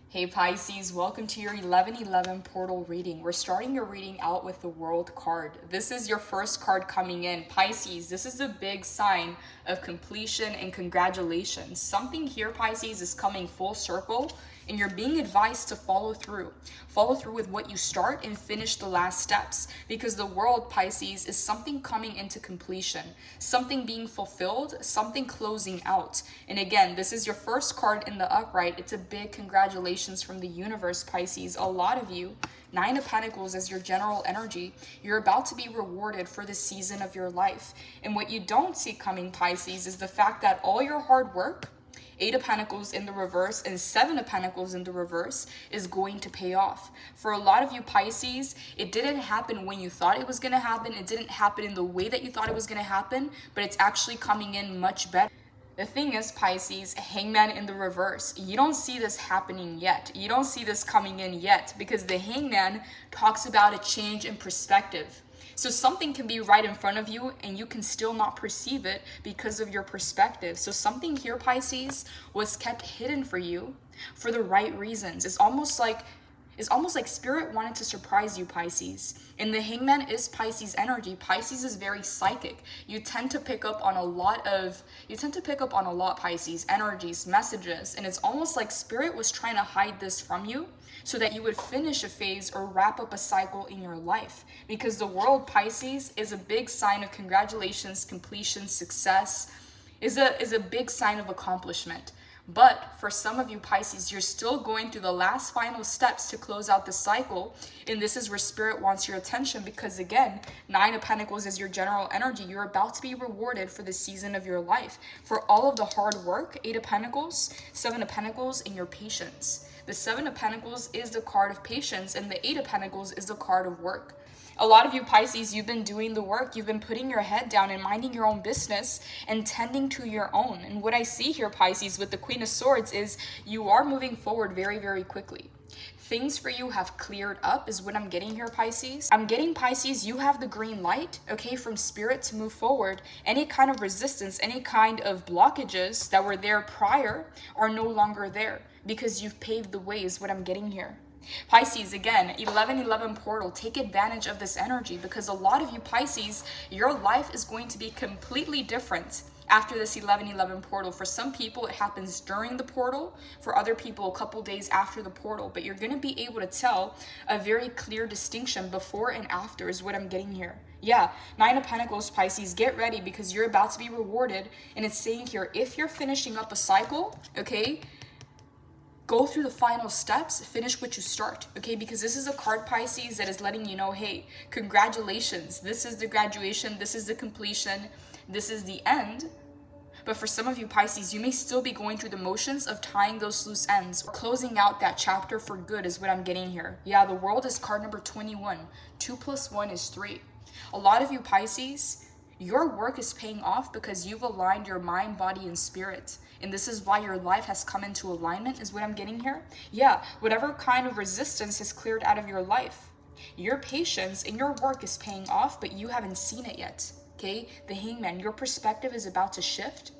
Hey Pisces, welcome to your 11/11 portal reading. We're starting your reading out with the World card. This is your first card coming in. Pisces, this is a big sign of completion and congratulations. Something here, Pisces, is coming full circle and you're being advised to follow through. Follow through with what you start and finish the last steps, because the World, Pisces, is something coming into completion, something being fulfilled, something closing out. And again, this is your first card in the upright. It's a big congratulations from the universe, Pisces. A lot of you, Nine of Pentacles as your general energy, you're about to be rewarded for the season of your life. And what you don't see coming, Pisces, is the fact that all your hard work, Eight of Pentacles in the reverse and Seven of Pentacles in the reverse, is going to pay off. For a lot of you Pisces, it didn't happen when you thought it was going to happen. It didn't happen in the way that you thought it was going to happen, but it's actually coming in much better. The thing is, Pisces, Hangman in the reverse, you don't see this happening yet. You don't see this coming in yet, because the Hangman talks about a change in perspective. So something can be right in front of you and you can still not perceive it because of your perspective. So something here, Pisces, was kept hidden for you for the right reasons. It's almost like Spirit wanted to surprise you, Pisces. And the Hangman is Pisces energy. Pisces is very psychic. You tend to pick up on a lot, Pisces, energies, messages. And it's almost like Spirit was trying to hide this from you so that you would finish a phase or wrap up a cycle in your life. Because the World, Pisces, is a big sign of congratulations, completion, success, is a big sign of accomplishment. But for some of you Pisces, you're still going through the last final steps to close out the cycle. And this is where Spirit wants your attention, because again, Nine of Pentacles is your general energy. You're about to be rewarded for the season of your life, for all of the hard work. Eight of Pentacles, Seven of Pentacles, and your patience. The Seven of Pentacles is the card of patience, and the Eight of Pentacles is the card of work. A lot of you Pisces, you've been doing the work. You've been putting your head down and minding your own business and tending to your own. And what I see here, Pisces, with the Queen of Swords is you are moving forward very, very quickly. Things for you have cleared up is what I'm getting here, Pisces. I'm getting, Pisces, you have the green light, okay, from Spirit to move forward. Any kind of resistance, any kind of blockages that were there prior are no longer there because you've paved the way is what I'm getting here. Pisces, again, 11/11 portal, take advantage of this energy, because a lot of you Pisces, your life is going to be completely different after this 11/11 portal. For some people, it happens during the portal. For other people, a couple days after the portal. But you're going to be able to tell a very clear distinction before and after is what I'm getting here. Yeah, Nine of Pentacles, Pisces, get ready, because you're about to be rewarded. And it's saying here, if you're finishing up a cycle, okay, go through the final steps, finish what you start, okay? Because this is a card, Pisces, that is letting you know, hey, congratulations. This is the graduation. This is the completion. This is the end. But for some of you Pisces, you may still be going through the motions of tying those loose ends or closing out that chapter for good is what I'm getting here. Yeah, the World is card number 21. 2 + 1 is 3. A lot of you Pisces, your work is paying off because you've aligned your mind, body, and spirit. And this is why your life has come into alignment is what I'm getting here. Yeah, whatever kind of resistance is cleared out of your life. Your patience and your work is paying off, but you haven't seen it yet. Okay, the Hangman, your perspective is about to shift.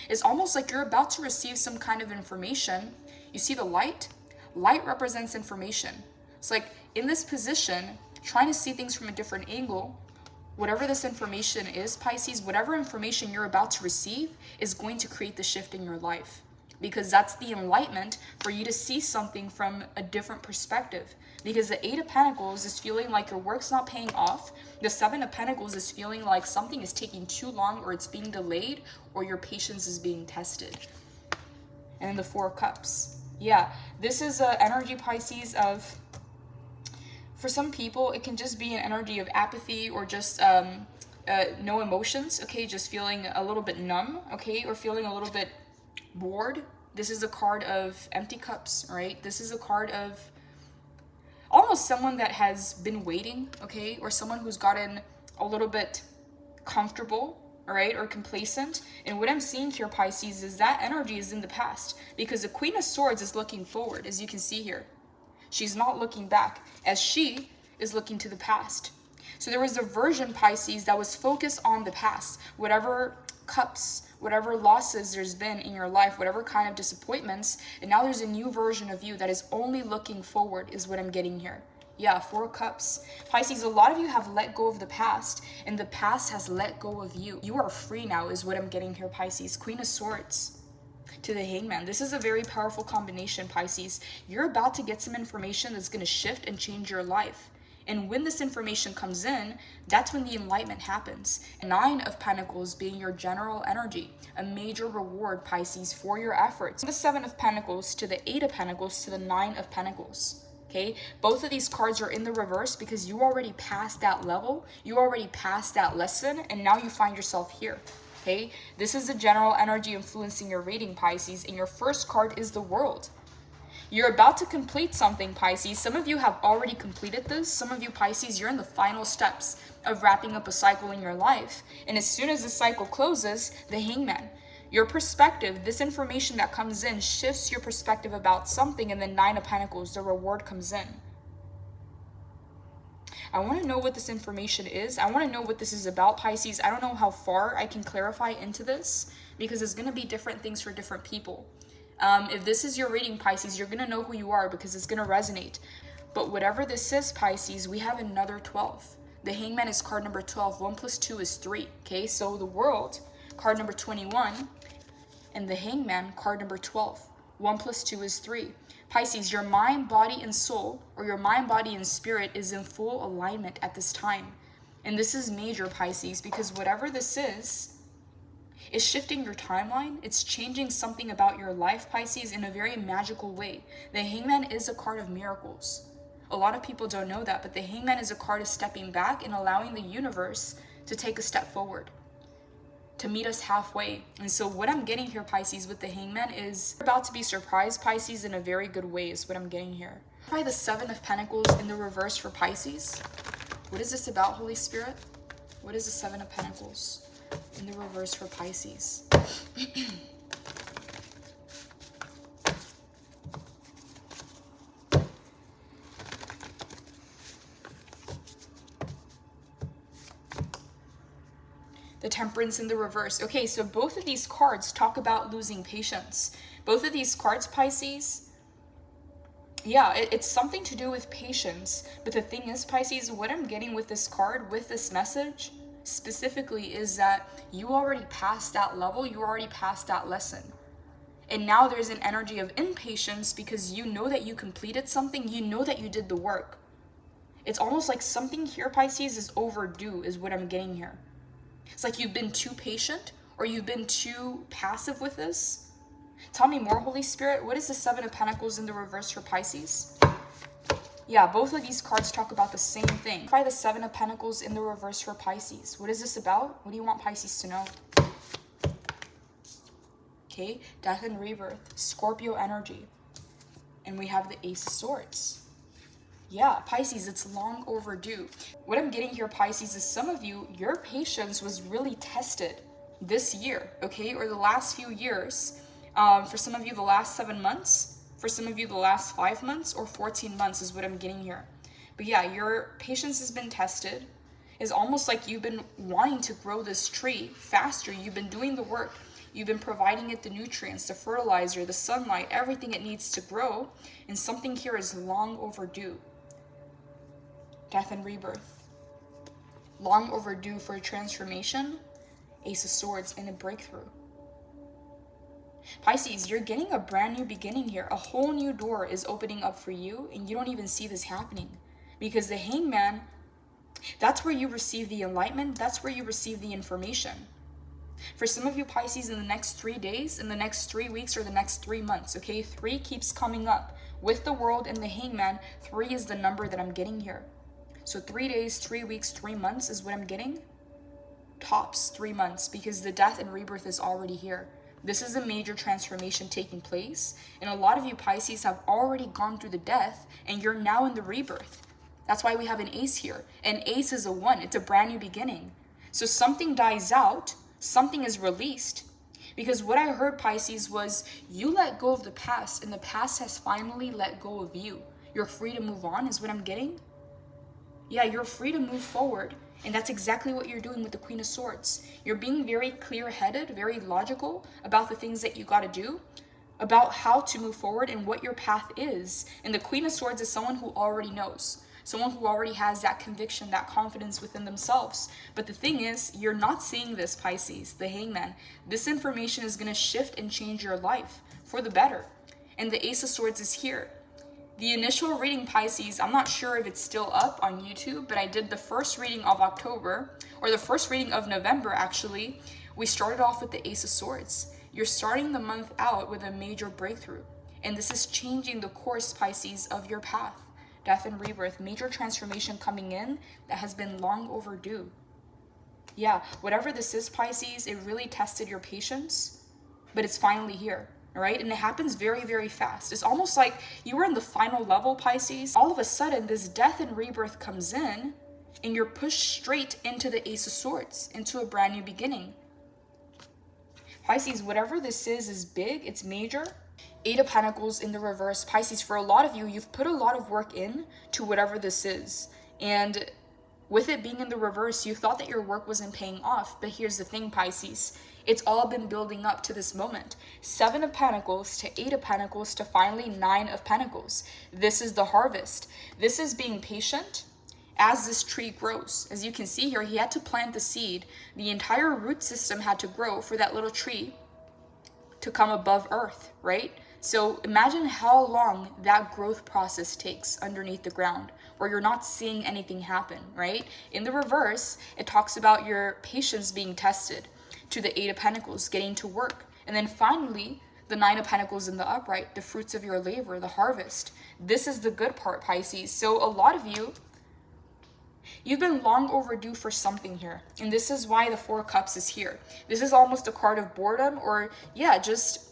It's almost like you're about to receive some kind of information. You see the light? Light represents information. It's like in this position, trying to see things from a different angle. Whatever this information is, Pisces, whatever information you're about to receive is going to create the shift in your life, because that's the enlightenment for you to see something from a different perspective. Because the Eight of Pentacles is feeling like your work's not paying off. The Seven of Pentacles is feeling like something is taking too long, or it's being delayed, or your patience is being tested. And then the Four of Cups. Yeah, this is an energy, Pisces, of... For some people, it can just be an energy of apathy or just no emotions, okay? Just feeling a little bit numb, okay? Or feeling a little bit bored. This is a card of empty cups, right? This is a card of almost someone that has been waiting, okay? Or someone who's gotten a little bit comfortable, all right? Or complacent. And what I'm seeing here, Pisces, is that energy is in the past, because the Queen of Swords is looking forward, as you can see here. She's not looking back, as she is looking to the past. So there was a version, Pisces, that was focused on the past. Whatever Cups, whatever losses there's been in your life, whatever kind of disappointments, and now there's a new version of you that is only looking forward, is what I'm getting here. Yeah, 4 Cups. Pisces, a lot of you have let go of the past, and the past has let go of you. You are free now, is what I'm getting here, Pisces. Queen of Swords to the Hangman. This is a very powerful combination, Pisces. You're about to get some information that's going to shift and change your life. And when this information comes in, that's when the enlightenment happens. 9 of Pentacles being your general energy, a major reward, Pisces, for your efforts. The 7 of Pentacles to the 8 of Pentacles to the 9 of Pentacles. Okay, both of these cards are in the reverse because you already passed that level, you already passed that lesson, and now you find yourself here. Okay, this is the general energy influencing your reading, Pisces, and your first card is the World. You're about to complete something, Pisces. Some of you have already completed this. Some of you, Pisces, you're in the final steps of wrapping up a cycle in your life. And as soon as the cycle closes, the Hangman. Your perspective, this information that comes in shifts your perspective about something, and then 9 of Pentacles, the reward comes in. I want to know what this information is. I want to know what this is about, Pisces. I don't know how far I can clarify into this because it's going to be different things for different people. If this is your reading, Pisces, you're going to know who you are because it's going to resonate. But whatever this is, Pisces, we have another 12. The Hangman is card number 12. 1 plus 2 is 3. Okay, so the World, card number 21. And the Hangman, card number 12. 1 plus 2 is 3. Pisces, your mind, body, and soul, or your mind, body, and spirit is in full alignment at this time. And this is major, Pisces, because whatever this is shifting your timeline. It's changing something about your life, Pisces, in a very magical way. The Hangman is a card of miracles. A lot of people don't know that, but the Hangman is a card of stepping back and allowing the universe to take a step forward, to meet us halfway. And so what I'm getting here, Pisces, with the Hangman is you're about to be surprised, Pisces, in a very good way is what I'm getting here. Try the 7 of Pentacles in the reverse for Pisces. What is this about, Holy Spirit? What is the 7 of Pentacles in the reverse for Pisces? The Temperance in the reverse. Okay, so both of these cards talk about losing patience. Both of these cards, Pisces, yeah, it's something to do with patience. But the thing is, Pisces, what I'm getting with this card, with this message specifically, is that you already passed that level. You already passed that lesson. And now there's an energy of impatience because you know that you completed something. You know that you did the work. It's almost like something here, Pisces, is overdue, is what I'm getting here. It's like you've been too patient or you've been too passive with this. Tell me more, Holy Spirit. What is the 7 of Pentacles in the reverse for Pisces? Yeah, both of these cards talk about the same thing. Try the 7 of Pentacles in the reverse for Pisces. What is this about? What do you want Pisces to know? Okay, Death and Rebirth, Scorpio energy. And we have the Ace of Swords. Yeah, Pisces, it's long overdue. What I'm getting here, Pisces, is some of you, your patience was really tested this year, okay? Or the last few years. For some of you, the last 7 months. For some of you, the last 5 months or 14 months is what I'm getting here. But yeah, your patience has been tested. It's almost like you've been wanting to grow this tree faster. You've been doing the work. You've been providing it the nutrients, the fertilizer, the sunlight, everything it needs to grow. And something here is long overdue. Death and Rebirth. Long overdue for a transformation. Ace of Swords and a breakthrough. Pisces, you're getting a brand new beginning here. A whole new door is opening up for you, and you don't even see this happening. Because the Hangman, that's where you receive the enlightenment. That's where you receive the information. For some of you, Pisces, in the next 3 days, in the next 3 weeks, or the next 3 months, okay? 3 keeps coming up. With the World and the Hangman, 3 is the number that I'm getting here. So 3 days, 3 weeks, 3 months is what I'm getting. Tops 3 months, because the Death and Rebirth is already here. This is a major transformation taking place. And a lot of you, Pisces, have already gone through the death, and you're now in the rebirth. That's why we have an ace here. An ace is a 1. It's a brand new beginning. So something dies out, something is released. Because what I heard, Pisces, was you let go of the past, and the past has finally let go of you. You're free to move on, is what I'm getting. Yeah, you're free to move forward. And that's exactly what you're doing with the Queen of Swords. You're being very clear-headed, very logical about the things that you got to do, about how to move forward and what your path is. And the Queen of Swords is someone who already knows, someone who already has that conviction, that confidence within themselves. But the thing is, you're not seeing this, Pisces, the Hangman. This information is going to shift and change your life for the better. And the Ace of Swords is here. The initial reading, Pisces, I'm not sure if it's still up on YouTube, but I did the first reading of October, or the first reading of November, actually. We started off with the Ace of Swords. You're starting the month out with a major breakthrough. And this is changing the course, Pisces, of your path. Death and rebirth, major transformation coming in that has been long overdue. Yeah, whatever this is, Pisces, it really tested your patience, but it's finally here. All right, and it happens very, very fast. It's almost like you were in the final level, Pisces. All of a sudden, this death and rebirth comes in, and you're pushed straight into the Ace of Swords, into a brand new beginning. Pisces, whatever this is big, it's major. Eight of Pentacles in the reverse. Pisces, for a lot of you, you've put a lot of work in to whatever this is. And with it being in the reverse, you thought that your work wasn't paying off. But here's the thing, Pisces. It's all been building up to this moment. 7 of Pentacles to 8 of Pentacles to finally 9 of Pentacles. This is the harvest. This is being patient as this tree grows. As you can see here, he had to plant the seed. The entire root system had to grow for that little tree to come above earth, right? So imagine how long that growth process takes underneath the ground, where you're not seeing anything happen, right? In the reverse, it talks about your patience being tested, to the 8 of Pentacles, getting to work. And then finally, the 9 of Pentacles in the upright, the fruits of your labor, the harvest. This is the good part, Pisces. So a lot of you, you've been long overdue for something here. And this is why the 4 of Cups is here. This is almost a card of boredom, or yeah, just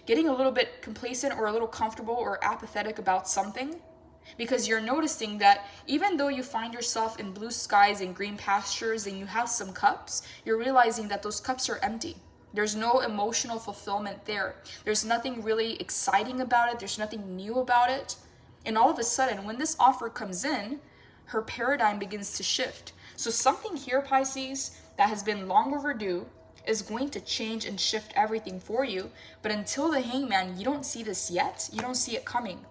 getting a little bit complacent or a little comfortable or apathetic about something. Because you're noticing that even though you find yourself in blue skies and green pastures and you have some cups, you're realizing that those cups are empty. There's no emotional fulfillment there. There's nothing really exciting about it. There's nothing new about it. And all of a sudden, when this offer comes in, her paradigm begins to shift. So something here, Pisces, that has been long overdue is going to change and shift everything for you. But until the Hangman, you don't see this yet. You don't see it coming.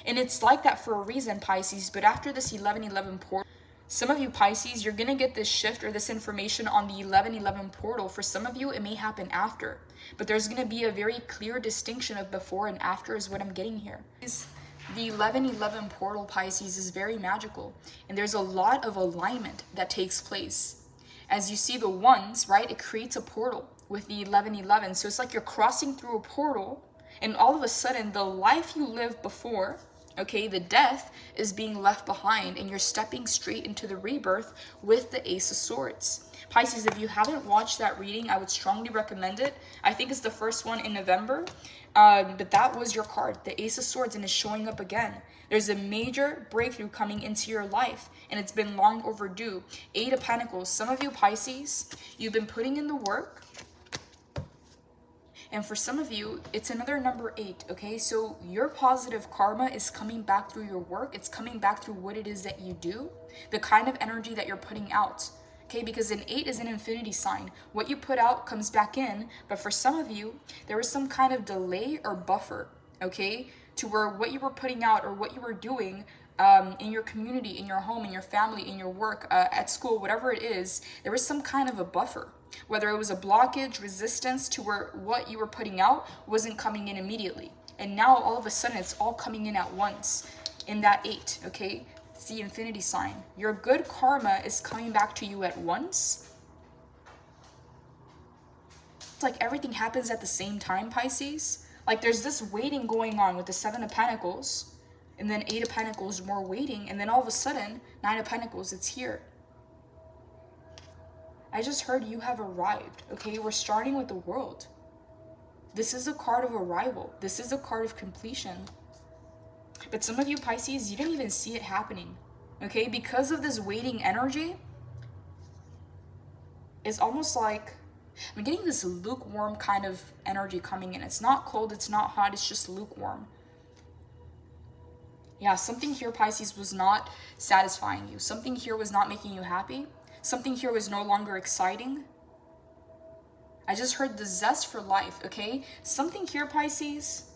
And it's like that for a reason, Pisces. But after this 11-11 portal, some of you, Pisces, you're going to get this shift or this information on the 11-11 portal. For some of you, it may happen after. But there's going to be a very clear distinction of before and after is what I'm getting here. The 11-11 portal, Pisces, is very magical. And there's a lot of alignment that takes place. As you see the ones, right, it creates a portal with the 11-11. So it's like you're crossing through a portal. And all of a sudden, the life you lived before, okay, the death is being left behind and you're stepping straight into the rebirth with the Ace of Swords. Pisces, if you haven't watched that reading, I would strongly recommend it. I think it's the first one in November, but that was your card, the Ace of Swords, and it's showing up again. There's a major breakthrough coming into your life, and it's been long overdue. 8 of Pentacles. Some of you, Pisces, you've been putting in the work. And for some of you, it's another number 8, okay? So your positive karma is coming back through your work. It's coming back through what it is that you do, the kind of energy that you're putting out, okay? Because an 8 is an infinity sign. What you put out comes back in. But for some of you, there was some kind of delay or buffer, okay? To where what you were putting out or what you were doing in your community, in your home, in your family, in your work, at school, whatever it is, there was some kind of a buffer. Whether it was a blockage, resistance to where what you were putting out wasn't coming in immediately. And now all of a sudden it's all coming in at once in that 8, okay? It's the infinity sign. Your good karma is coming back to you at once. It's like everything happens at the same time, Pisces. Like there's this waiting going on with the 7 of Pentacles, and then 8 of Pentacles, more waiting, and then all of a sudden 9 of Pentacles, it's here. I just heard you have arrived, okay? We're starting with the World. This is a card of arrival. This is a card of completion. But some of you, Pisces, you didn't even see it happening, okay? Because of this waiting energy, it's almost like I'm getting this lukewarm kind of energy coming in. It's not cold, it's not hot, it's just lukewarm. Yeah, something here, Pisces, was not satisfying you. Something here was not making you happy. Something here was no longer exciting. I just heard the zest for life, okay? Something here, Pisces.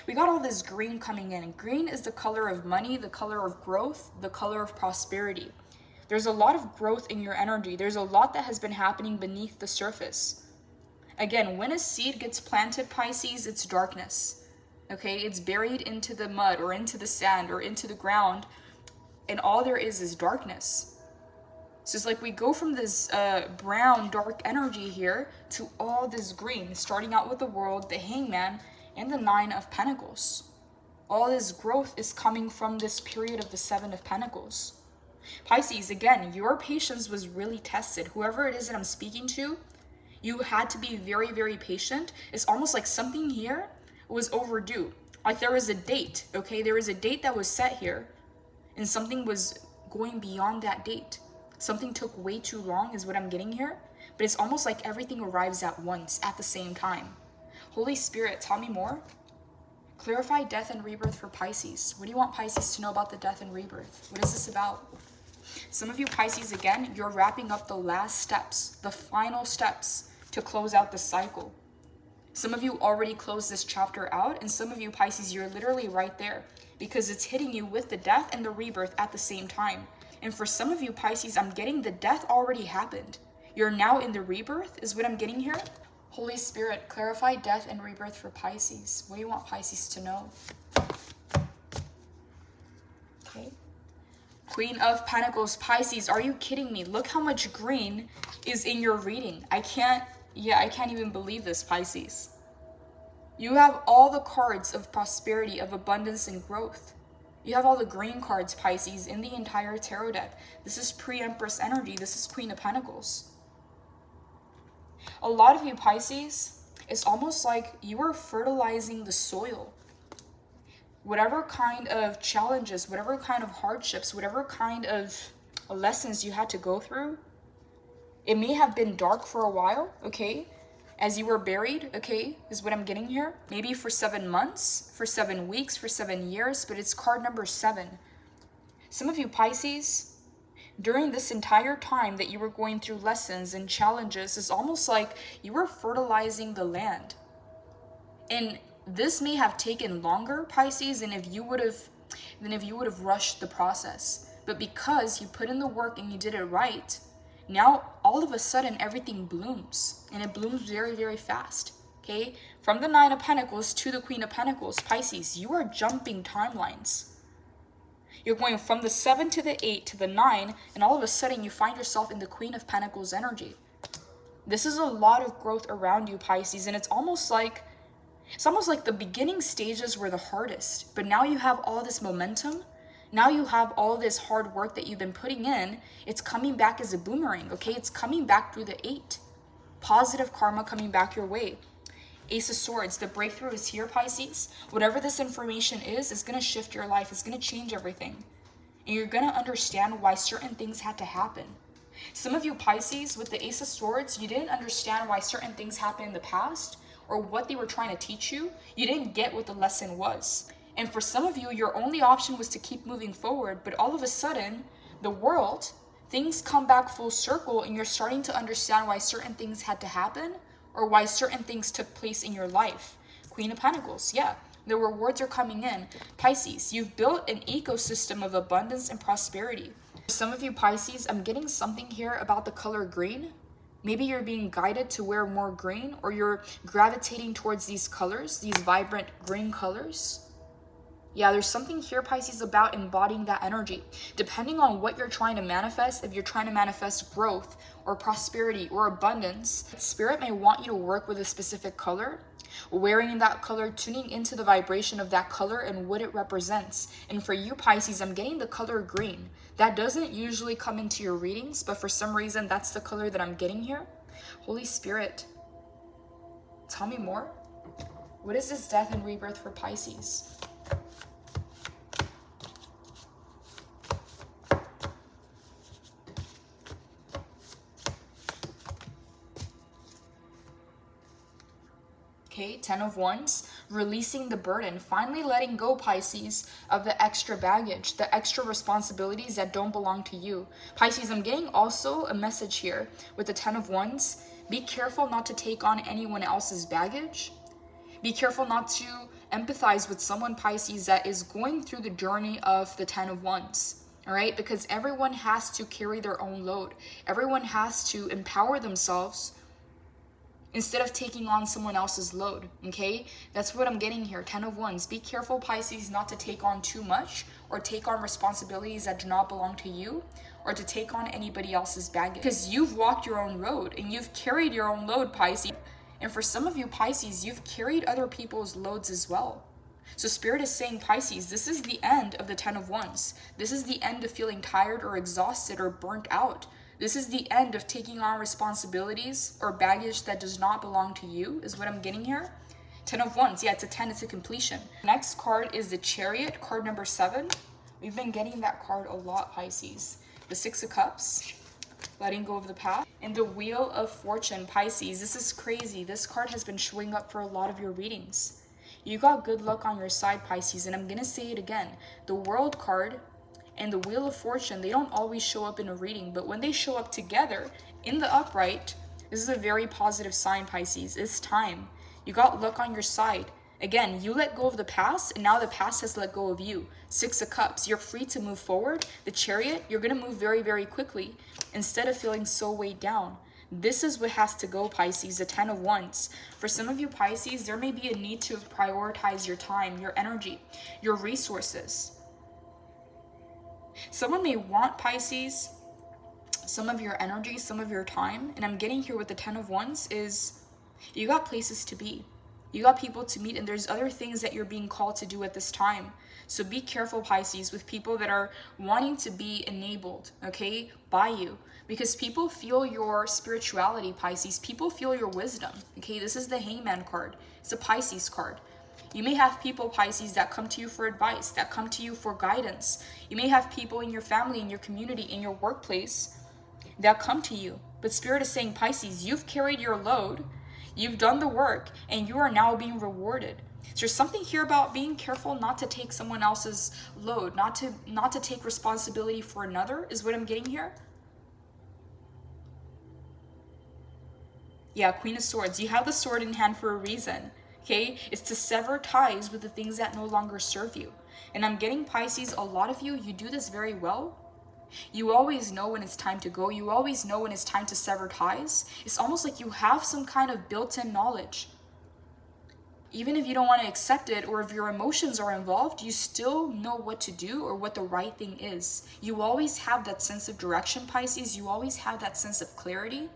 We got all this green coming in. Green is the color of money, the color of growth, the color of prosperity. There's a lot of growth in your energy. There's a lot that has been happening beneath the surface. Again, when a seed gets planted, Pisces, it's darkness. Okay, it's buried into the mud or into the sand or into the ground, and all there is darkness. So it's like we go from this brown, dark energy here to all this green, starting out with the World, the Hangman, and the Nine of Pentacles. All this growth is coming from this period of the Seven of Pentacles. Pisces, again, your patience was really tested. Whoever it is that I'm speaking to, you had to be very, very patient. It's almost like something here was overdue. Like there was a date, okay? There was a date that was set here, and something was going beyond that date. Something took way too long is what I'm getting here, but it's almost like everything arrives at once, at the same time. Holy Spirit, tell me more. Clarify death and rebirth for Pisces. What do you want Pisces to know about the death and rebirth? What is this about? Some of you Pisces, again, you're wrapping up the last steps, the final steps to close out the cycle. Some of you already closed this chapter out, and some of you Pisces, you're literally right there because it's hitting you with the death and the rebirth at the same time. And for some of you Pisces, I'm getting the death already happened. You're now in the rebirth is what I'm getting here. Holy Spirit, clarify death and rebirth for Pisces. What do you want Pisces to know? Okay. Queen of Pentacles, Pisces, are you kidding me? Look how much green is in your reading. I can't even believe this, Pisces. You have all the cards of prosperity, of abundance and growth. You have all the green cards, Pisces, in the entire tarot deck. This is pre-Empress energy. This is Queen of Pentacles. A lot of you Pisces, it's almost like you are fertilizing the soil. Whatever kind of challenges, whatever kind of hardships, whatever kind of lessons you had to go through, it may have been dark for a while, okay? As you were buried, okay, is what I'm getting here. Maybe for 7 months, for 7 weeks, for 7 years, but it's card number 7. Some of you Pisces, during this entire time that you were going through lessons and challenges, it's almost like you were fertilizing the land. And this may have taken longer, Pisces, than if you would have rushed the process. But because you put in the work and you did it right, now all of a sudden everything blooms, and it blooms very, very fast. Okay, from the Nine of Pentacles to the Queen of Pentacles, Pisces, you are jumping timelines. You're going from the 7 to the 8 to the 9, and all of a sudden you find yourself in the Queen of Pentacles energy. This is a lot of growth around you, Pisces, and it's almost like the beginning stages were the hardest, but now you have all this momentum. Now you have all this hard work that you've been putting in. It's coming back as a boomerang, okay? It's coming back through the 8. Positive karma coming back your way. Ace of Swords, the breakthrough is here, Pisces. Whatever this information is going to shift your life. It's going to change everything. And you're going to understand why certain things had to happen. Some of you Pisces, with the Ace of Swords, you didn't understand why certain things happened in the past or what they were trying to teach you. You didn't get what the lesson was. And for some of you, your only option was to keep moving forward. But all of a sudden, the world, things come back full circle and you're starting to understand why certain things had to happen or why certain things took place in your life. Queen of Pentacles, yeah, the rewards are coming in. Pisces, you've built an ecosystem of abundance and prosperity. For some of you Pisces, I'm getting something here about the color green. Maybe you're being guided to wear more green, or you're gravitating towards these colors, these vibrant green colors. Yeah, there's something here, Pisces, about embodying that energy. Depending on what you're trying to manifest, if you're trying to manifest growth or prosperity or abundance, Spirit may want you to work with a specific color, wearing that color, tuning into the vibration of that color and what it represents. And for you, Pisces, I'm getting the color green. That doesn't usually come into your readings, but for some reason, that's the color that I'm getting here. Holy Spirit, tell me more. What is this death and rebirth for Pisces? Okay, 10 of Wands. releasing the burden, finally letting go, Pisces, of the extra baggage, the extra responsibilities that don't belong to you. Pisces, I'm getting also a message here with the 10 of Wands. Be careful not to take on anyone else's baggage. Be careful not to empathize with someone, Pisces, that is going through the journey of the 10 of Wands. All right, because everyone has to carry their own load. Everyone has to empower themselves instead of taking on someone else's load, okay? That's what I'm getting here, 10 of Wands. Be careful, Pisces, not to take on too much or take on responsibilities that do not belong to you or to take on anybody else's baggage. Because you've walked your own road and you've carried your own load, Pisces. And for some of you, Pisces, you've carried other people's loads as well. So Spirit is saying, Pisces, this is the end of the 10 of Wands. This is the end of feeling tired or exhausted or burnt out. This is the end of taking on responsibilities or baggage that does not belong to you, is what I'm getting here. 10 of Wands, yeah, it's a 10, it's a completion. Next card is the Chariot, card number 7. We've been getting that card a lot, Pisces. The 6 of Cups, letting go of the past. And the Wheel of Fortune, Pisces. This is crazy. This card has been showing up for a lot of your readings. You got good luck on your side, Pisces, and I'm going to say it again. The World card and the Wheel of Fortune, they don't always show up in a reading, but when they show up together in the upright, this is a very positive sign, Pisces. It's time. You got luck on your side. Again, you let go of the past, and now the past has let go of you. 6 of Cups, you're free to move forward. The Chariot, you're going to move very, very quickly instead of feeling so weighed down. This is what has to go, Pisces, the 10 of Wands. For some of you, Pisces, there may be a need to prioritize your time, your energy, your resources. Someone may want, Pisces, some of your energy, some of your time. And I'm getting here with the 10 of Wands is you got places to be. You got people to meet, and there's other things that you're being called to do at this time. So be careful, Pisces, with people that are wanting to be enabled, okay, by you. Because people feel your spirituality, Pisces. People feel your wisdom, okay? This is the Hangman card. It's a Pisces card. You may have people, Pisces, that come to you for advice, that come to you for guidance. You may have people in your family, in your community, in your workplace that come to you. But Spirit is saying, Pisces, you've carried your load, you've done the work, and you are now being rewarded. So there's something here about being careful not to take someone else's load, not to take responsibility for another, is what I'm getting here. Yeah, Queen of Swords. You have the sword in hand for a reason, okay? It's to sever ties with the things that no longer serve you. And I'm getting, Pisces, a lot of you, you do this very well. You always know when it's time to go. You always know when it's time to sever ties. It's almost like you have some kind of built-in knowledge. Even if you don't want to accept it, or if your emotions are involved, you still know what to do or what the right thing is. You always have that sense of direction, Pisces. You always have that sense of clarity.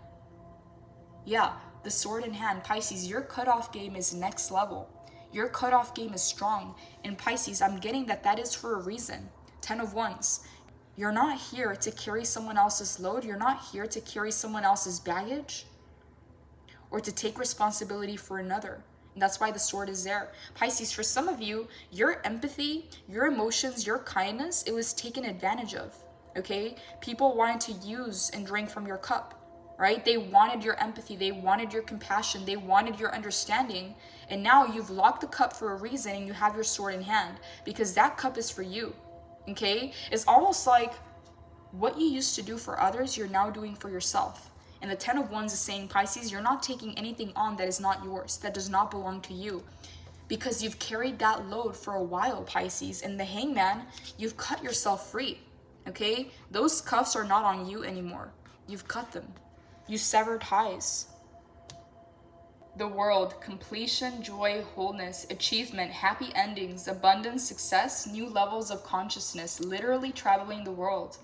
Yeah, the sword in hand, Pisces, your cutoff game is next level. Your cutoff game is strong. And Pisces, I'm getting that is for a reason. 10 of Wands. You're not here to carry someone else's load. You're not here to carry someone else's baggage or to take responsibility for another. And that's why the sword is there. Pisces, for some of you, your empathy, your emotions, your kindness, it was taken advantage of, okay? People wanted to use and drink from your cup, right? They wanted your empathy. They wanted your compassion. They wanted your understanding. And now you've locked the cup for a reason, and you have your sword in hand because that cup is for you. Okay, it's almost like what you used to do for others, you're now doing for yourself. And the 10 of Wands is saying, Pisces, you're not taking anything on that is not yours, that does not belong to you, because you've carried that load for a while, Pisces. And the Hangman, you've cut yourself free. Okay, those cuffs are not on you anymore. You've cut them. You severed ties. The World, completion, joy, wholeness, achievement, happy endings, abundance, success, new levels of consciousness, literally traveling the world.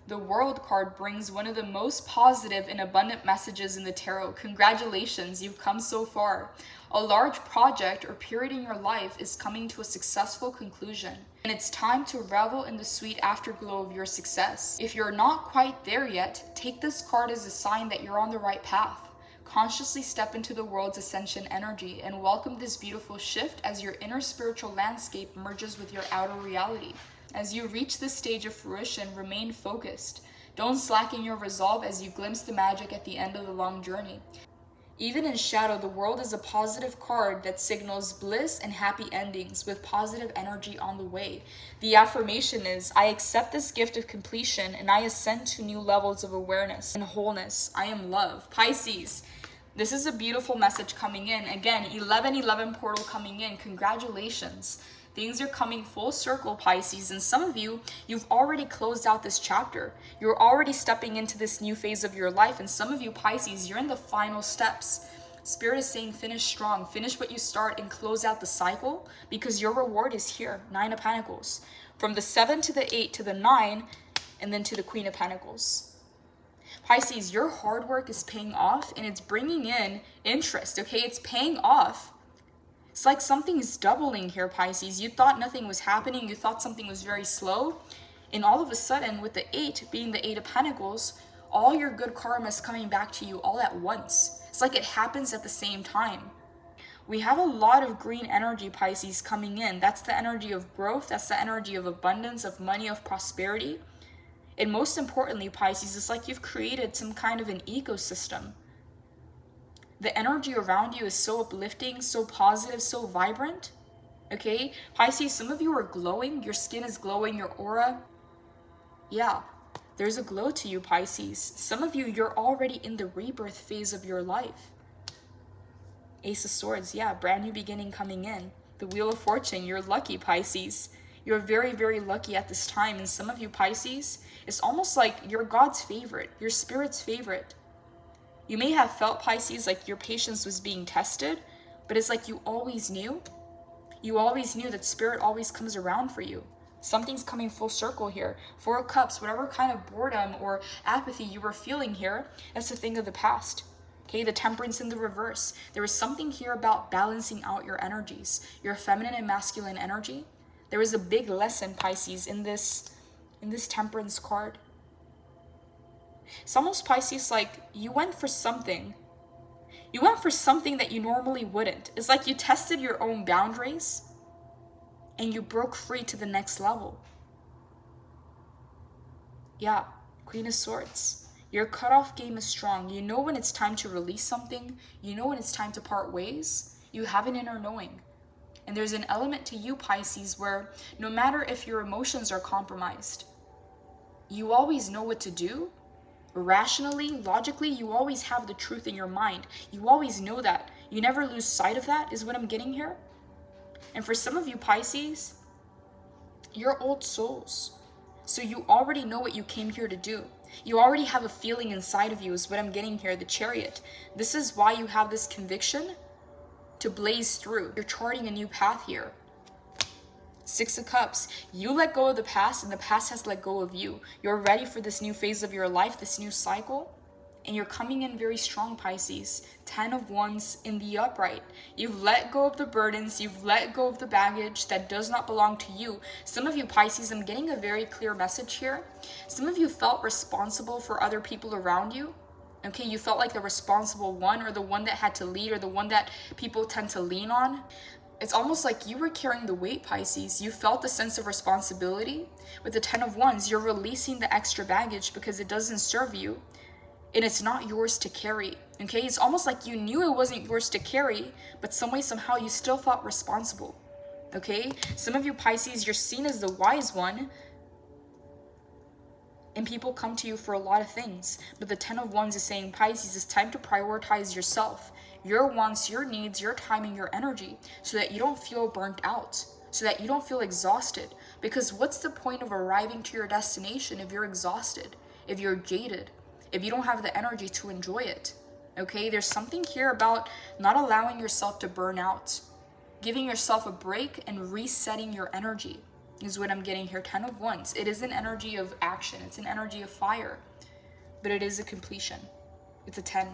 The World card brings one of the most positive and abundant messages in the tarot. Congratulations, you've come so far. A large project or period in your life is coming to a successful conclusion, and it's time to revel in the sweet afterglow of your success. If you're not quite there yet, take this card as a sign that you're on the right path. Consciously step into the world's ascension energy and welcome this beautiful shift as your inner spiritual landscape merges with your outer reality. As you reach this stage of fruition, remain focused. Don't slacken your resolve as you glimpse the magic at the end of the long journey. Even in shadow, the world is a positive card that signals bliss and happy endings with positive energy on the way. The affirmation is, I accept this gift of completion and I ascend to new levels of awareness and wholeness. I am love. Pisces, this is a beautiful message coming in. Again, 1111 portal coming in. Congratulations. Things are coming full circle, Pisces, and some of you, you've already closed out this chapter. You're already stepping into this new phase of your life, and some of you, Pisces, you're in the final steps. Spirit is saying finish strong, finish what you start and close out the cycle, because your reward is here, 9 of Pentacles. From the 7 to the 8 to the 9, and then to the Queen of Pentacles. Pisces, your hard work is paying off, and it's bringing in interest, okay? It's paying off. It's like something is doubling here, Pisces. You thought nothing was happening. You thought something was very slow. And all of a sudden, with the 8 being the 8 of Pentacles, all your good karma is coming back to you all at once. It's like it happens at the same time. We have a lot of green energy, Pisces, coming in. That's the energy of growth. That's the energy of abundance, of money, of prosperity. And most importantly, Pisces, it's like you've created some kind of an ecosystem. The energy around you is so uplifting, so positive, so vibrant. Okay? Pisces, some of you are glowing. Your skin is glowing, your aura. Yeah, there's a glow to you, Pisces. Some of you, you're already in the rebirth phase of your life. Ace of Swords, yeah, brand new beginning coming in. The Wheel of Fortune, you're lucky, Pisces. You're very, very lucky at this time. And some of you, Pisces, it's almost like you're God's favorite, your spirit's favorite. You may have felt, Pisces, like your patience was being tested, but it's like you always knew. You always knew that spirit always comes around for you. Something's coming full circle here. 4 of Cups, whatever kind of boredom or apathy you were feeling here, that's a thing of the past. Okay, the Temperance in the reverse. There was something here about balancing out your energies, your feminine and masculine energy. There was a big lesson, Pisces, in this Temperance card. It's almost, Pisces, like you went for something. You went for something that you normally wouldn't. It's like you tested your own boundaries and you broke free to the next level. Yeah, Queen of Swords. Your cutoff game is strong. You know when it's time to release something. You know when it's time to part ways. You have an inner knowing. And there's an element to you, Pisces, where no matter if your emotions are compromised, you always know what to do. Rationally, logically, you always have the truth in your mind. You always know that. You never lose sight of that, is what I'm getting here. And for some of you, Pisces, you're old souls. So you already know what you came here to do. You already have a feeling inside of you, is what I'm getting here, the Chariot. This is why you have this conviction to blaze through. You're charting a new path here. 6 of Cups, you let go of the past and the past has let go of you. You're ready for this new phase of your life, this new cycle, and you're coming in very strong, Pisces. 10 of Wands in the upright. You've let go of the burdens, you've let go of the baggage that does not belong to you. Some of you, Pisces, I'm getting a very clear message here. Some of you felt responsible for other people around you. Okay, you felt like the responsible one, or the one that had to lead, or the one that people tend to lean on. It's almost like you were carrying the weight, Pisces. You felt the sense of responsibility. With the 10 of Wands, you're releasing the extra baggage because it doesn't serve you and it's not yours to carry. Okay, it's almost like you knew it wasn't yours to carry, but some way, somehow, you still felt responsible. Okay, some of you, Pisces, you're seen as the wise one, and people come to you for a lot of things. But the 10 of Wands is saying, Pisces, it's time to prioritize yourself, your wants, your needs, your time, and your energy, so that you don't feel burnt out, so that you don't feel exhausted. Because what's the point of arriving to your destination if you're exhausted, if you're jaded, if you don't have the energy to enjoy it? Okay, there's something here about not allowing yourself to burn out, giving yourself a break and resetting your energy is what I'm getting here. 10 of Wands. It is an energy of action. It's an energy of fire, but it is a completion. It's a 10.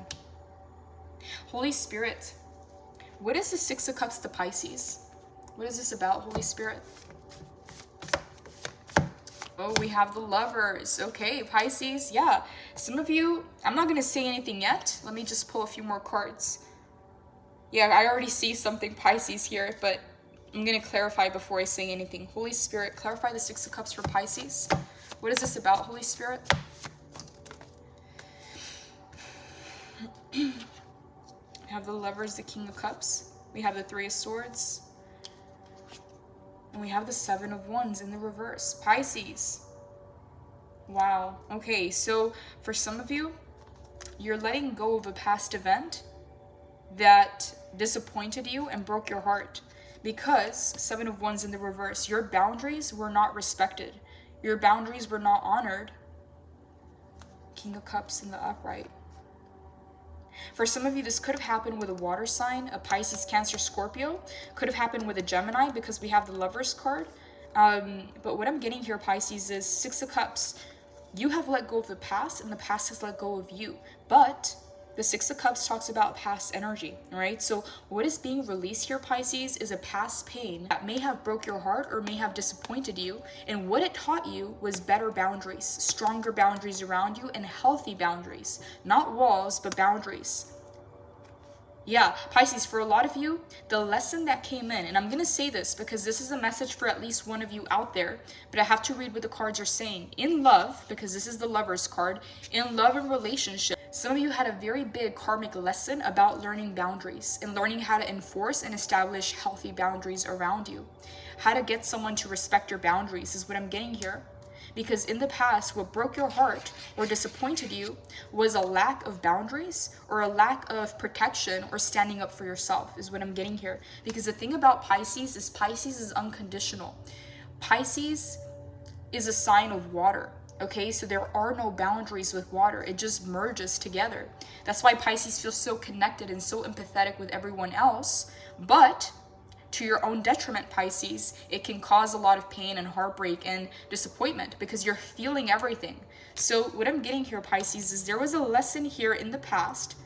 Holy Spirit, what is the 6 of Cups to Pisces? What is this about, Holy Spirit? Oh, we have the Lovers. Okay, Pisces, yeah. Some of you, I'm not going to say anything yet. Let me just pull a few more cards. Yeah, I already see something, Pisces, here, but I'm going to clarify before I say anything. Holy Spirit, clarify the 6 of Cups for Pisces. What is this about, Holy Spirit? have the Lovers, the King of Cups. We have the Three of Swords. And we have the Seven of Wands in the reverse. Pisces. Wow. Okay, so for some of you, you're letting go of a past event that disappointed you and broke your heart. Because Seven of Wands in the reverse, your boundaries were not respected. Your boundaries were not honored. King of Cups in the upright. For some of you, this could have happened with a water sign, a Pisces, Cancer, Scorpio. Could have happened with a Gemini because we have the Lovers card. But what I'm getting here, Pisces, is Six of Cups. You have let go of the past and the past has let go of you. But the Six of Cups talks about past energy, right? So what is being released here, Pisces, is a past pain that may have broke your heart or may have disappointed you. And what it taught you was better boundaries, stronger boundaries around you, and healthy boundaries. Not walls, but boundaries. Yeah, Pisces, for a lot of you, the lesson that came in, and I'm going to say this because this is a message for at least one of you out there, but I have to read what the cards are saying. In love, because this is the Lovers card, in love and relationship, some of you had a very big karmic lesson about learning boundaries and learning how to enforce and establish healthy boundaries around you. How to get someone to respect your boundaries is what I'm getting here. Because in the past, what broke your heart or disappointed you was a lack of boundaries or a lack of protection or standing up for yourself is what I'm getting here. Because the thing about Pisces is unconditional. Pisces is a sign of water. Okay, so there are no boundaries with water. It just merges together. That's why Pisces feels so connected and so empathetic with everyone else. But to your own detriment, Pisces, it can cause a lot of pain and heartbreak and disappointment because you're feeling everything. So what I'm getting here, Pisces, is there was a lesson here in the past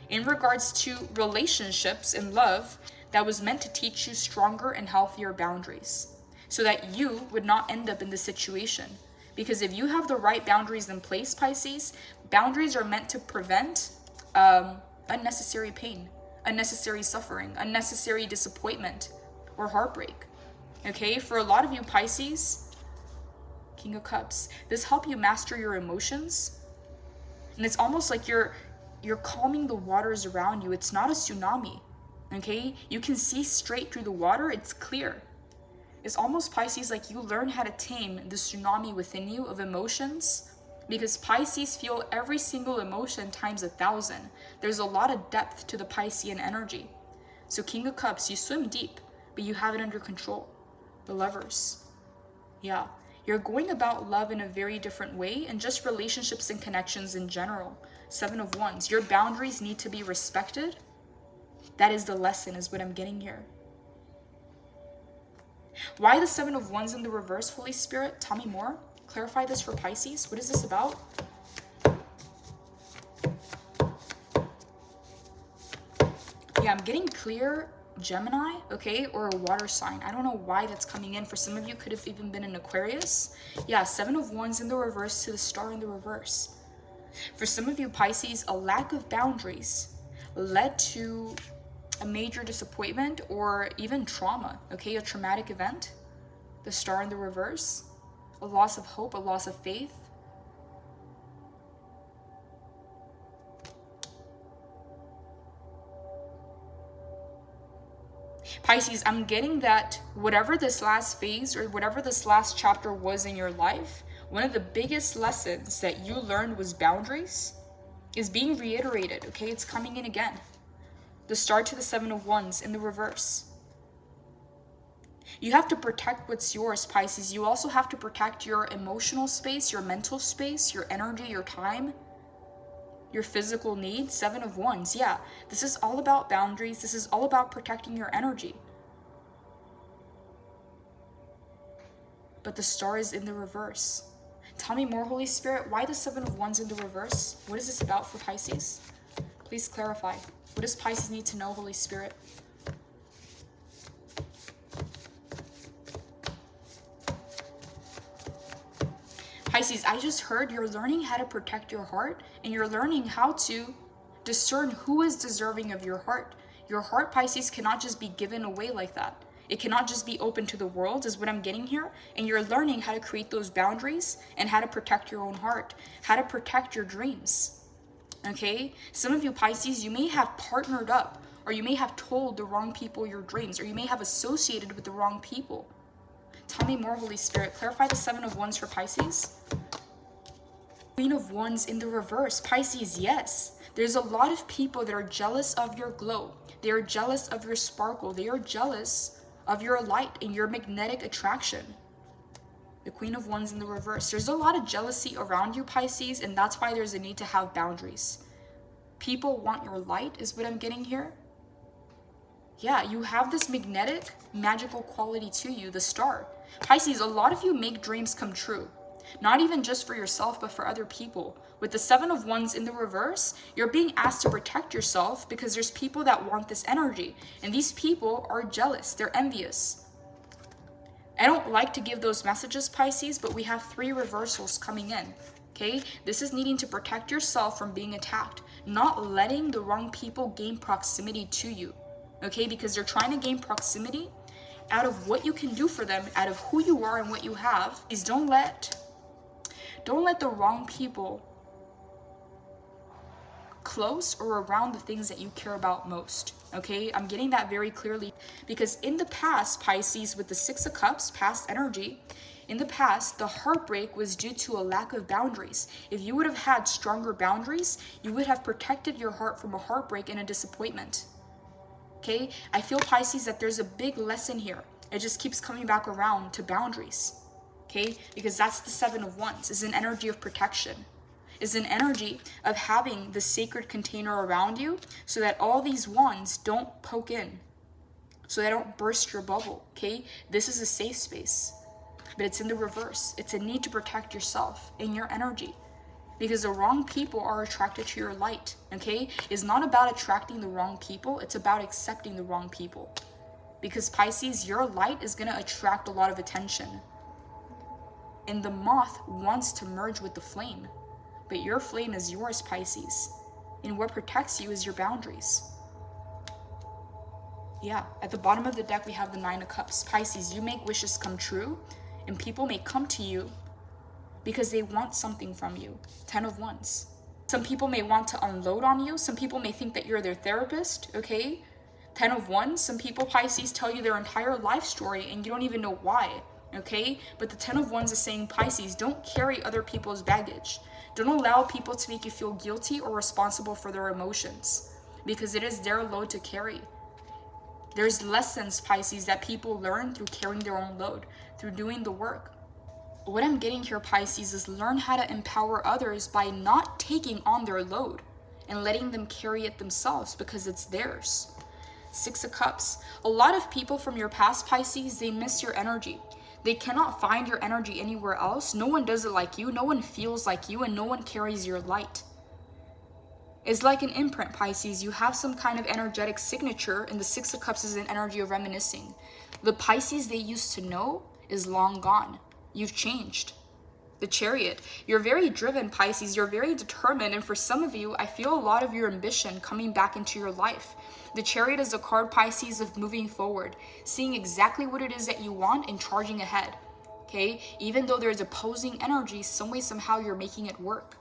in regards to relationships and love that was meant to teach you stronger and healthier boundaries so that you would not end up in this situation. Because if you have the right boundaries in place, Pisces, boundaries are meant to prevent unnecessary pain, unnecessary suffering, unnecessary disappointment, or heartbreak. Okay, for a lot of you, Pisces, King of Cups, this helps you master your emotions. And it's almost like you're calming the waters around you. It's not a tsunami. Okay, you can see straight through the water. It's clear. It's almost, Pisces, like you learn how to tame the tsunami within you of emotions, because Pisces feel every single emotion times 1,000. There's a lot of depth to the Piscean energy. So King of Cups, you swim deep, but you have it under control. The Lovers. Yeah, you're going about love in a very different way, and just relationships and connections in general. Seven of Wands, your boundaries need to be respected. That is the lesson, is what I'm getting here. Why the Seven of Wands in the reverse, Holy Spirit? Tell me more. Clarify this for Pisces. What is this about? Yeah, I'm getting clear Gemini, okay, or a water sign. I don't know why that's coming in. For some of you, could have even been an Aquarius. Yeah, Seven of Wands in the reverse to the Star in the reverse. For some of you, Pisces, a lack of boundaries led to a major disappointment or even trauma, okay, a traumatic event. The Star in the reverse, a loss of hope, a loss of faith. Pisces, I'm getting that whatever this last phase or whatever this last chapter was in your life, one of the biggest lessons that you learned was boundaries is being reiterated, okay? It's coming in again. The Star to the Seven of Wands in the reverse. You have to protect what's yours, Pisces. You also have to protect your emotional space, your mental space, your energy, your time, your physical needs. Seven of Wands. Yeah, this is all about boundaries. This is all about protecting your energy. But the Star is in the reverse. Tell me more, Holy Spirit. Why the Seven of Wands in the reverse? What is this about for Pisces? Please clarify. What does Pisces need to know, Holy Spirit? Pisces, I just heard you're learning how to protect your heart, and you're learning how to discern who is deserving of your heart. Your heart, Pisces, cannot just be given away like that. It cannot just be open to the world, is what I'm getting here. And you're learning how to create those boundaries and how to protect your own heart, how to protect your dreams. Okay? Some of you, Pisces, you may have partnered up or you may have told the wrong people your dreams, or you may have associated with the wrong people. Tell me more, Holy Spirit. Clarify the Seven of Wands for Pisces. Queen of Wands in the reverse. Pisces, yes. There's a lot of people that are jealous of your glow. They are jealous of your sparkle. They are jealous of your light and your magnetic attraction. The Queen of Wands in the reverse. There's a lot of jealousy around you, Pisces, and that's why there's a need to have boundaries. People want your light, is what I'm getting here. Yeah, you have this magnetic, magical quality to you, the star. Pisces, a lot of you make dreams come true. Not even just for yourself, but for other people. With the Seven of Wands in the reverse, you're being asked to protect yourself because there's people that want this energy. And these people are jealous. They're envious. I don't like to give those messages, Pisces, but we have 3 reversals coming in. Okay? This is needing to protect yourself from being attacked. Not letting the wrong people gain proximity to you. Okay? Because they're trying to gain proximity out of what you can do for them, out of who you are and what you have. Please don't let the wrong people close or around the things that you care about most. Okay, I'm getting that very clearly because in the past, Pisces, with the 6 of Cups, past energy, in the past, the heartbreak was due to a lack of boundaries. If you would have had stronger boundaries, you would have protected your heart from a heartbreak and a disappointment. Okay, I feel, Pisces, that there's a big lesson here. It just keeps coming back around to boundaries. Okay, because that's the Seven of Wands, is an energy of protection, is an energy of having the sacred container around you so that all these wands don't poke in, so they don't burst your bubble. Okay, this is a safe space, but it's in the reverse. It's a need to protect yourself and your energy because the wrong people are attracted to your light. Okay, it's not about attracting the wrong people, it's about accepting the wrong people, because Pisces, your light is going to attract a lot of attention. And the moth wants to merge with the flame. But your flame is yours, Pisces. And what protects you is your boundaries. Yeah, at the bottom of the deck, we have the 9 of Cups. Pisces, you make wishes come true. And people may come to you because they want something from you. 10 of Wands. Some people may want to unload on you. Some people may think that you're their therapist, okay? 10 of Wands. Some people, Pisces, tell you their entire life story and you don't even know why. Okay, but the 10 of Wands is saying, Pisces, don't carry other people's baggage. Don't allow people to make you feel guilty or responsible for their emotions because it is their load to carry. There's lessons, Pisces, that people learn through carrying their own load, through doing the work. What I'm getting here, Pisces, is learn how to empower others by not taking on their load and letting them carry it themselves because it's theirs. 6 of Cups. A lot of people from your past, Pisces, they miss your energy. They cannot find your energy anywhere else. No one does it like you. No one feels like you, and no one carries your light. It's like an imprint, Pisces. You have some kind of energetic signature, and the 6 of Cups is an energy of reminiscing. The Pisces they used to know is long gone. You've changed. The Chariot. You're very driven, Pisces. You're very determined, and for some of you, I feel a lot of your ambition coming back into your life. The Chariot is a card, Pisces, of moving forward, seeing exactly what it is that you want and charging ahead. Okay, even though there's opposing energy, some way, somehow you're making it work.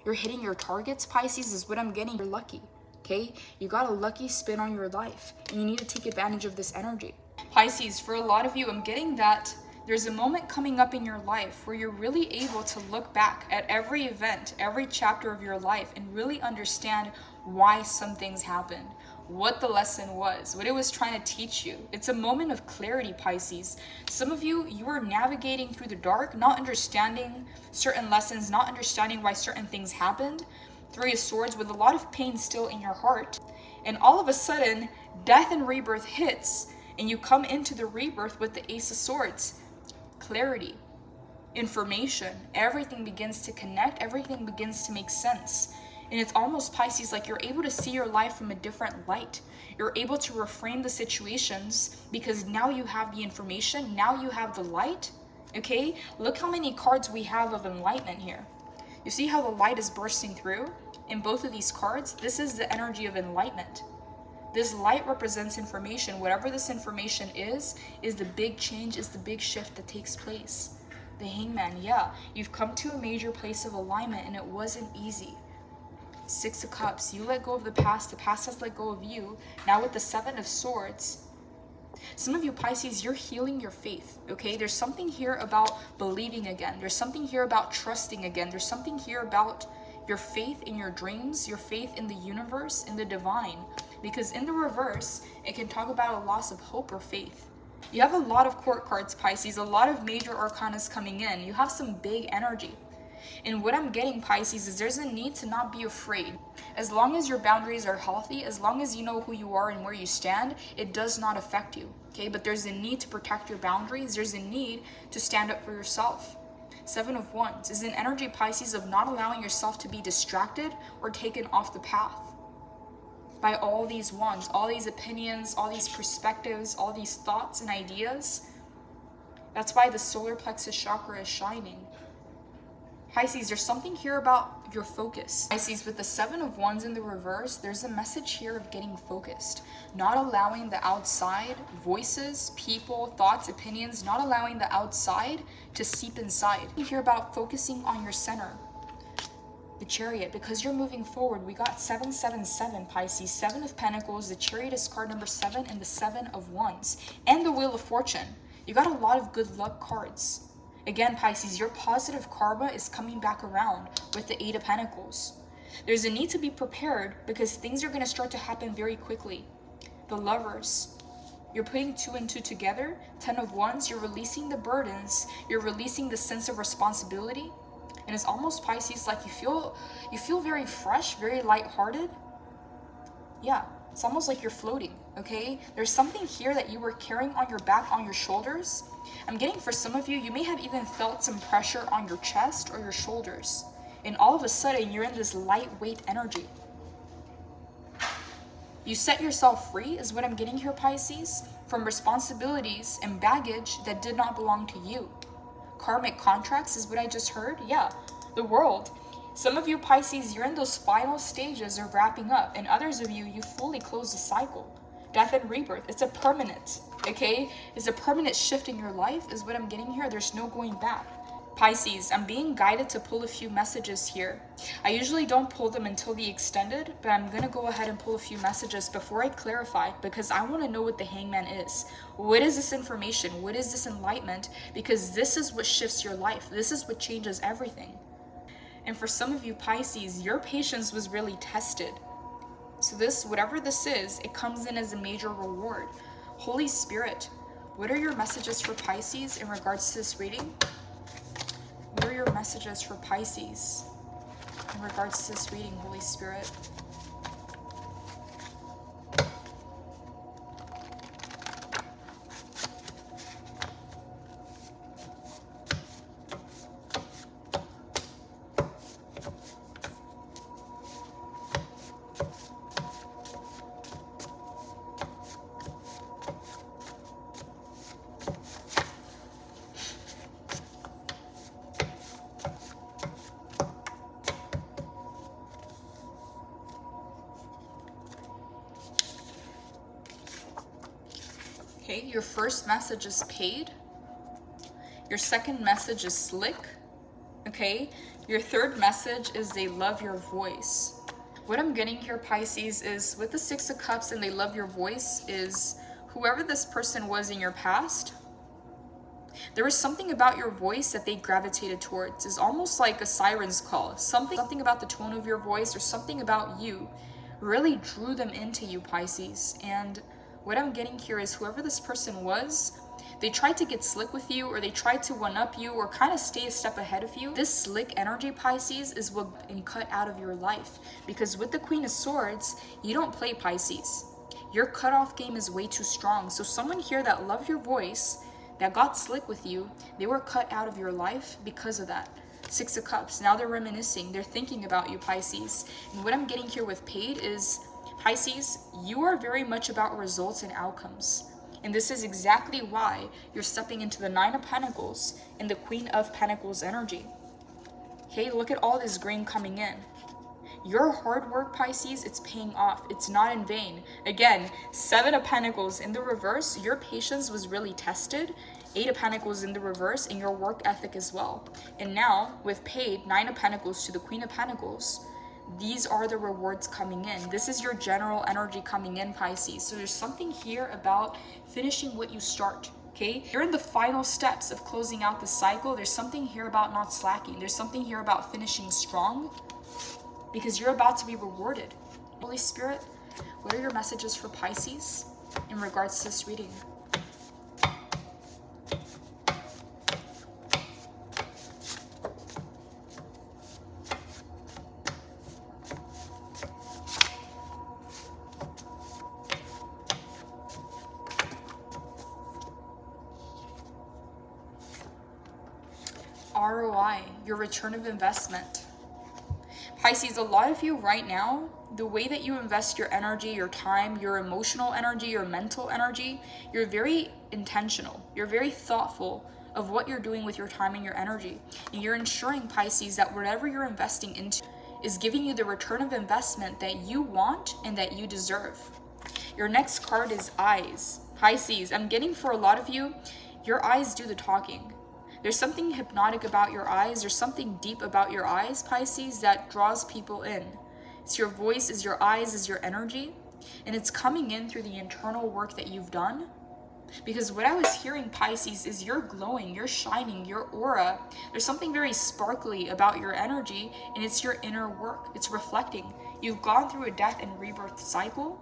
You're hitting your targets, Pisces, is what I'm getting. You're lucky. Okay, you got a lucky spin on your life, and you need to take advantage of this energy. Pisces, for a lot of you, I'm getting that there's a moment coming up in your life where you're really able to look back at every event, every chapter of your life, and really understand why some things happened, what the lesson was, what it was trying to teach you. It's a moment of clarity, Pisces. Some of you, you are navigating through the dark, not understanding certain lessons, not understanding why certain things happened. 3 of Swords, with a lot of pain still in your heart. And all of a sudden, death and rebirth hits, and you come into the rebirth with the Ace of Swords. Clarity, information, everything begins to connect, everything begins to make sense. And it's almost, Pisces, like you're able to see your life from a different light. You're able to reframe the situations because now you have the information, now you have the light. Okay, look how many cards we have of enlightenment here. You see how the light is bursting through? In both of these cards, this is the energy of enlightenment. This light represents information. Whatever this information is the big change, is the big shift that takes place. The Hangman, yeah, you've come to a major place of alignment and it wasn't easy. Six of Cups, you let go of the past has let go of you. Now with the Seven of Swords, some of you Pisces, you're healing your faith, okay? There's something here about believing again. There's something here about trusting again. There's something here about your faith in your dreams, your faith in the universe, in the divine. Because in the reverse, it can talk about a loss of hope or faith. You have a lot of court cards, Pisces, a lot of major arcanas coming in. You have some big energy. And what I'm getting, Pisces, is there's a need to not be afraid. As long as your boundaries are healthy, as long as you know who you are and where you stand, it does not affect you, okay? But there's a need to protect your boundaries. There's a need to stand up for yourself. Seven of Wands is an energy, Pisces, of not allowing yourself to be distracted or taken off the path by all these wands, all these opinions, all these perspectives, all these thoughts and ideas. That's why the solar plexus chakra is shining. Pisces, there's something here about your focus. Pisces, with the Seven of Wands in the reverse, there's a message here of getting focused, not allowing the outside voices, people, thoughts, opinions, not allowing the outside to seep inside. You hear about focusing on your center. The Chariot, because you're moving forward, we got 777, Pisces, Seven of Pentacles, the Chariot is card number 7, and the Seven of Wands, and the Wheel of Fortune. You got a lot of good luck cards. Again, Pisces, your positive karma is coming back around with the Eight of Pentacles. There's a need to be prepared because things are going to start to happen very quickly. The Lovers, you're putting 2 and 2 together. 10 of Wands, you're releasing the burdens. You're releasing the sense of responsibility. And it's almost, Pisces, like you feel very fresh, very lighthearted. Yeah, it's almost like you're floating, okay? There's something here that you were carrying on your back, on your shoulders. I'm getting, for some of you, you may have even felt some pressure on your chest or your shoulders. And all of a sudden, you're in this lightweight energy. You set yourself free, is what I'm getting here, Pisces, from responsibilities and baggage that did not belong to you. Karmic contracts is what I just heard. Yeah, the World. Some of you, Pisces, you're in those final stages of wrapping up. And others of you, you fully close the cycle. Death and rebirth. It's a permanent, okay? It's a permanent shift in your life is what I'm getting here. There's no going back. Pisces, I'm being guided to pull a few messages here. I usually don't pull them until the extended, but I'm going to go ahead and pull a few messages before I clarify because I want to know what the Hangman is. What is this information? What is this enlightenment? Because this is what shifts your life. This is what changes everything. And for some of you, Pisces, your patience was really tested. So this, whatever this is, it comes in as a major reward. Holy Spirit, what are your messages for Pisces in regards to this reading? What are your messages for Pisces in regards to this reading, Holy Spirit? Okay, your first message is paid. Your second message is slick. Okay, your third message is they love your voice. What I'm getting here, Pisces, is with the Six of Cups and they love your voice is whoever this person was in your past, there was something about your voice that they gravitated towards. It's almost like a siren's call. Something about the tone of your voice or something about you really drew them into you, Pisces. And what I'm getting here is whoever this person was, they tried to get slick with you or they tried to one-up you or kind of stay a step ahead of you. This slick energy, Pisces, is what been cut out of your life. Because with the Queen of Swords, you don't play, Pisces. Your cutoff game is way too strong. So someone here that loved your voice, that got slick with you, they were cut out of your life because of that. Six of Cups, now they're reminiscing, they're thinking about you, Pisces. And what I'm getting here with paid is, Pisces, you are very much about results and outcomes. And this is exactly why you're stepping into the Nine of Pentacles and the Queen of Pentacles energy. Okay, look at all this green coming in. Your hard work, Pisces, it's paying off. It's not in vain. Again, Seven of Pentacles in the reverse, your patience was really tested. Eight of Pentacles in the reverse, and your work ethic as well. And now, with paid, Nine of Pentacles to the Queen of Pentacles, these are the rewards coming in. This is your general energy coming in, Pisces. So there's something here about finishing what you start. Okay, you're in the final steps of closing out the cycle. There's something here about not slacking. There's something here about finishing strong, because you're about to be rewarded. Holy Spirit, what are your messages for Pisces in regards to this reading? ROI, your return of investment. Pisces, a lot of you right now, the way that you invest your energy, your time, your emotional energy, your mental energy, you're very intentional. You're very thoughtful of what you're doing with your time and your energy. And you're ensuring, Pisces, that whatever you're investing into is giving you the return of investment that you want and that you deserve. Your next card is eyes. Pisces, I'm getting for a lot of you, your eyes do the talking. There's something hypnotic about your eyes. There's something deep about your eyes, Pisces, that draws people in. It's your voice, is your eyes, is your energy. And it's coming in through the internal work that you've done. Because what I was hearing, Pisces, is you're glowing, you're shining, your aura. There's something very sparkly about your energy, and it's your inner work. It's reflecting. You've gone through a death and rebirth cycle,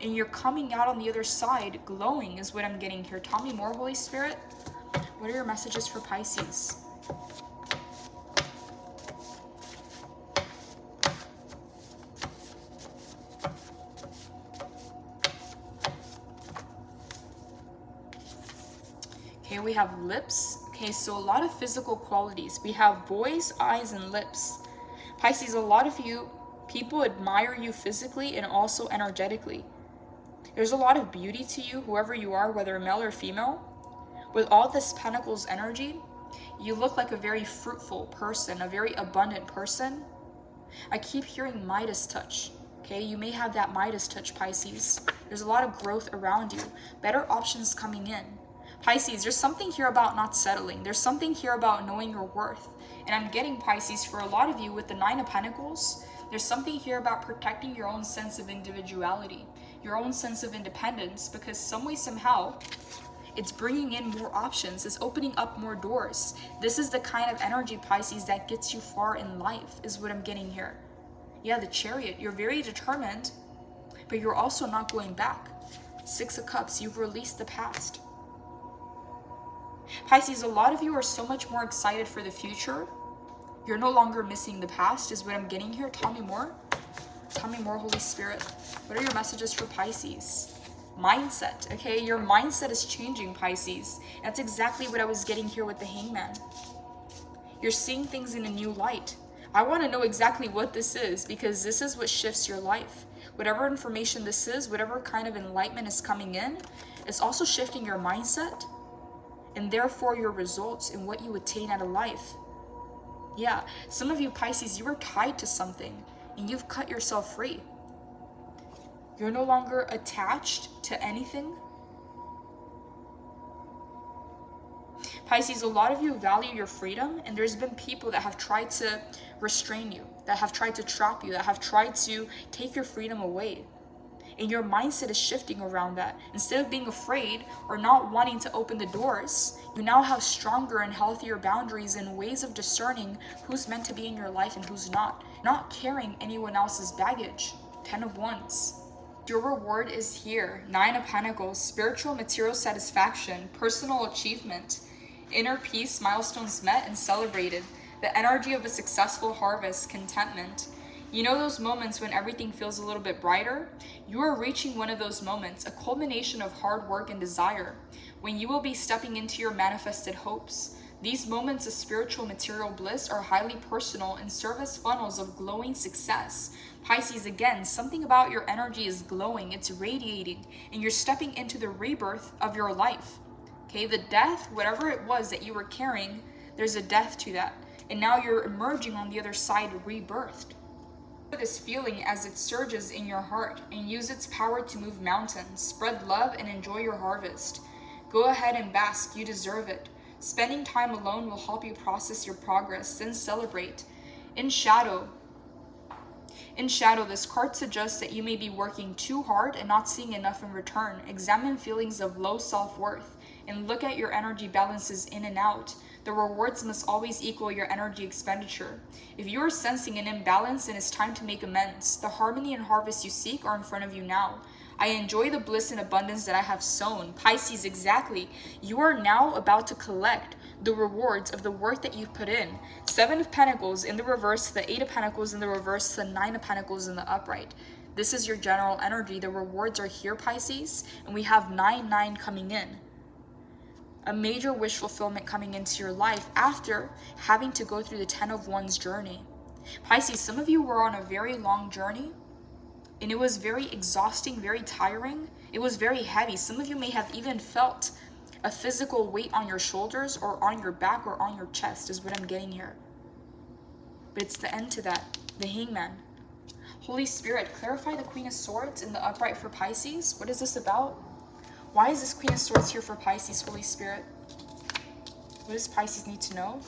and you're coming out on the other side glowing is what I'm getting here. Tell me more, Holy Spirit. What are your messages for Pisces? Okay, we have lips. Okay, so a lot of physical qualities. We have voice, eyes, and lips. Pisces, a lot of you, people admire you physically and also energetically. There's a lot of beauty to you, whoever you are, whether male or female. With all this Pentacles energy, you look like a very fruitful person, a very abundant person. I keep hearing Midas touch. Okay, you may have that Midas touch, Pisces. There's a lot of growth around you, better options coming in. Pisces, there's something here about not settling. There's something here about knowing your worth. And I'm getting, Pisces, for a lot of you with the Nine of Pentacles, there's something here about protecting your own sense of individuality, your own sense of independence, because some way, somehow, it's bringing in more options. It's opening up more doors. This is the kind of energy, Pisces, that gets you far in life, is what I'm getting here. Yeah, the Chariot. You're very determined, but you're also not going back. Six of Cups. You've released the past. Pisces, a lot of you are so much more excited for the future. You're no longer missing the past, is what I'm getting here. Tell me more. Tell me more, Holy Spirit. What are your messages for Pisces? Mindset, okay? Your mindset is changing, Pisces. That's exactly what I was getting here with the Hangman. You're seeing things in a new light. I want to know exactly what this is, because this is what shifts your life. Whatever information this is, whatever kind of enlightenment is coming in, it's also shifting your mindset, and therefore your results and what you attain out of life. Yeah, some of you, Pisces, you were tied to something, and you've cut yourself free. You're no longer attached to anything. Pisces, a lot of you value your freedom, and there's been people that have tried to restrain you, that have tried to trap you, that have tried to take your freedom away. And your mindset is shifting around that. Instead of being afraid or not wanting to open the doors, you now have stronger and healthier boundaries and ways of discerning who's meant to be in your life and who's not. Not carrying anyone else's baggage. 10 of Wands. Your reward is here. 9 of Pentacles, spiritual material satisfaction, personal achievement, inner peace, milestones met and celebrated, the energy of a successful harvest, contentment. You know those moments when everything feels a little bit brighter? You are reaching one of those moments, a culmination of hard work and desire, when you will be stepping into your manifested hopes. These moments of spiritual material bliss are highly personal and serve as funnels of glowing success. Pisces, again, something about your energy is glowing, it's radiating, and you're stepping into the rebirth of your life. Okay, the death, whatever it was that you were carrying, there's a death to that. And now you're emerging on the other side rebirthed. This feeling as it surges in your heart and use its power to move mountains. Spread love and enjoy your harvest. Go ahead and bask, you deserve it. Spending time alone will help you process your progress, then celebrate. In shadow, In shadow, this card suggests that you may be working too hard and not seeing enough in return. Examine feelings of low self-worth and look at your energy balances in and out. The rewards must always equal your energy expenditure. If you are sensing an imbalance, then it's time to make amends. The harmony and harvest you seek are in front of you now. I enjoy the bliss and abundance that I have sown. Pisces, exactly. You are now about to collect the rewards of the work that you've put in. 7 of Pentacles in the reverse, the 8 of Pentacles in the reverse, the 9 of Pentacles in the upright. This is your general energy. The rewards are here, Pisces, and we have 9-9 coming in. A major wish fulfillment coming into your life after having to go through the 10 of Wands journey. Pisces, some of you were on a very long journey, and it was very exhausting, very tiring. It was very heavy. Some of you may have even felt a physical weight on your shoulders or on your back or on your chest is what I'm getting here. But it's the end to that, the Hangman. Holy Spirit, clarify the Queen of Swords in the upright for Pisces. What is this about? Why is this Queen of Swords here for Pisces, Holy Spirit? What does Pisces need to know?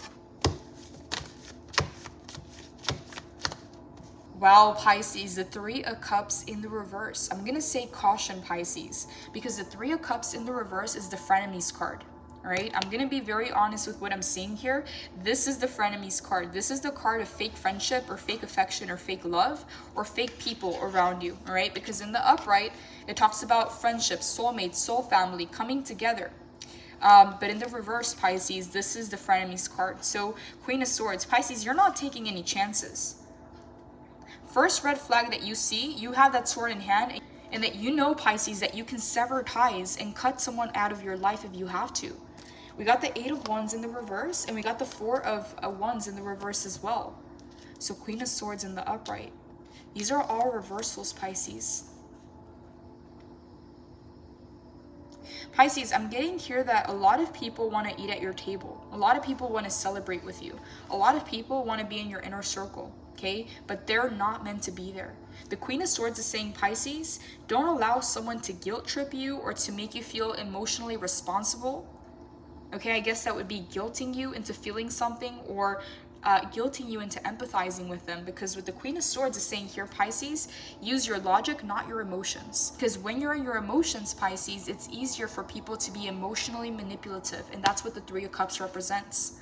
Wow, Pisces, the 3 of Cups in the reverse. I'm going to say caution, Pisces, because the 3 of Cups in the reverse is the frenemies card. All right, I'm going to be very honest with what I'm saying here. This is the frenemies card. This is the card of fake friendship or fake affection or fake love or fake people around you. All right, because in the upright, it talks about friendship, soulmate, soul family coming together. But in the reverse, Pisces, this is the frenemies card. So Queen of Swords, Pisces, you're not taking any chances. First red flag that you see, you have that sword in hand, and that you know, Pisces, that you can sever ties and cut someone out of your life if you have to. We got the 8 of Wands in the reverse, and we got the 4 of Wands in the reverse as well. So Queen of Swords in the upright. These are all reversals, Pisces. Pisces, I'm getting here that a lot of people want to eat at your table. A lot of people want to celebrate with you. A lot of people want to be in your inner circle, okay? But they're not meant to be there. The Queen of Swords is saying, Pisces, don't allow someone to guilt trip you or to make you feel emotionally responsible. Okay, I guess that would be guilting you into feeling something or guilting you into empathizing with them, because what the Queen of Swords is saying here, Pisces, use your logic, not your emotions. Because when you're in your emotions, Pisces, it's easier for people to be emotionally manipulative, and that's what the 3 of Cups represents.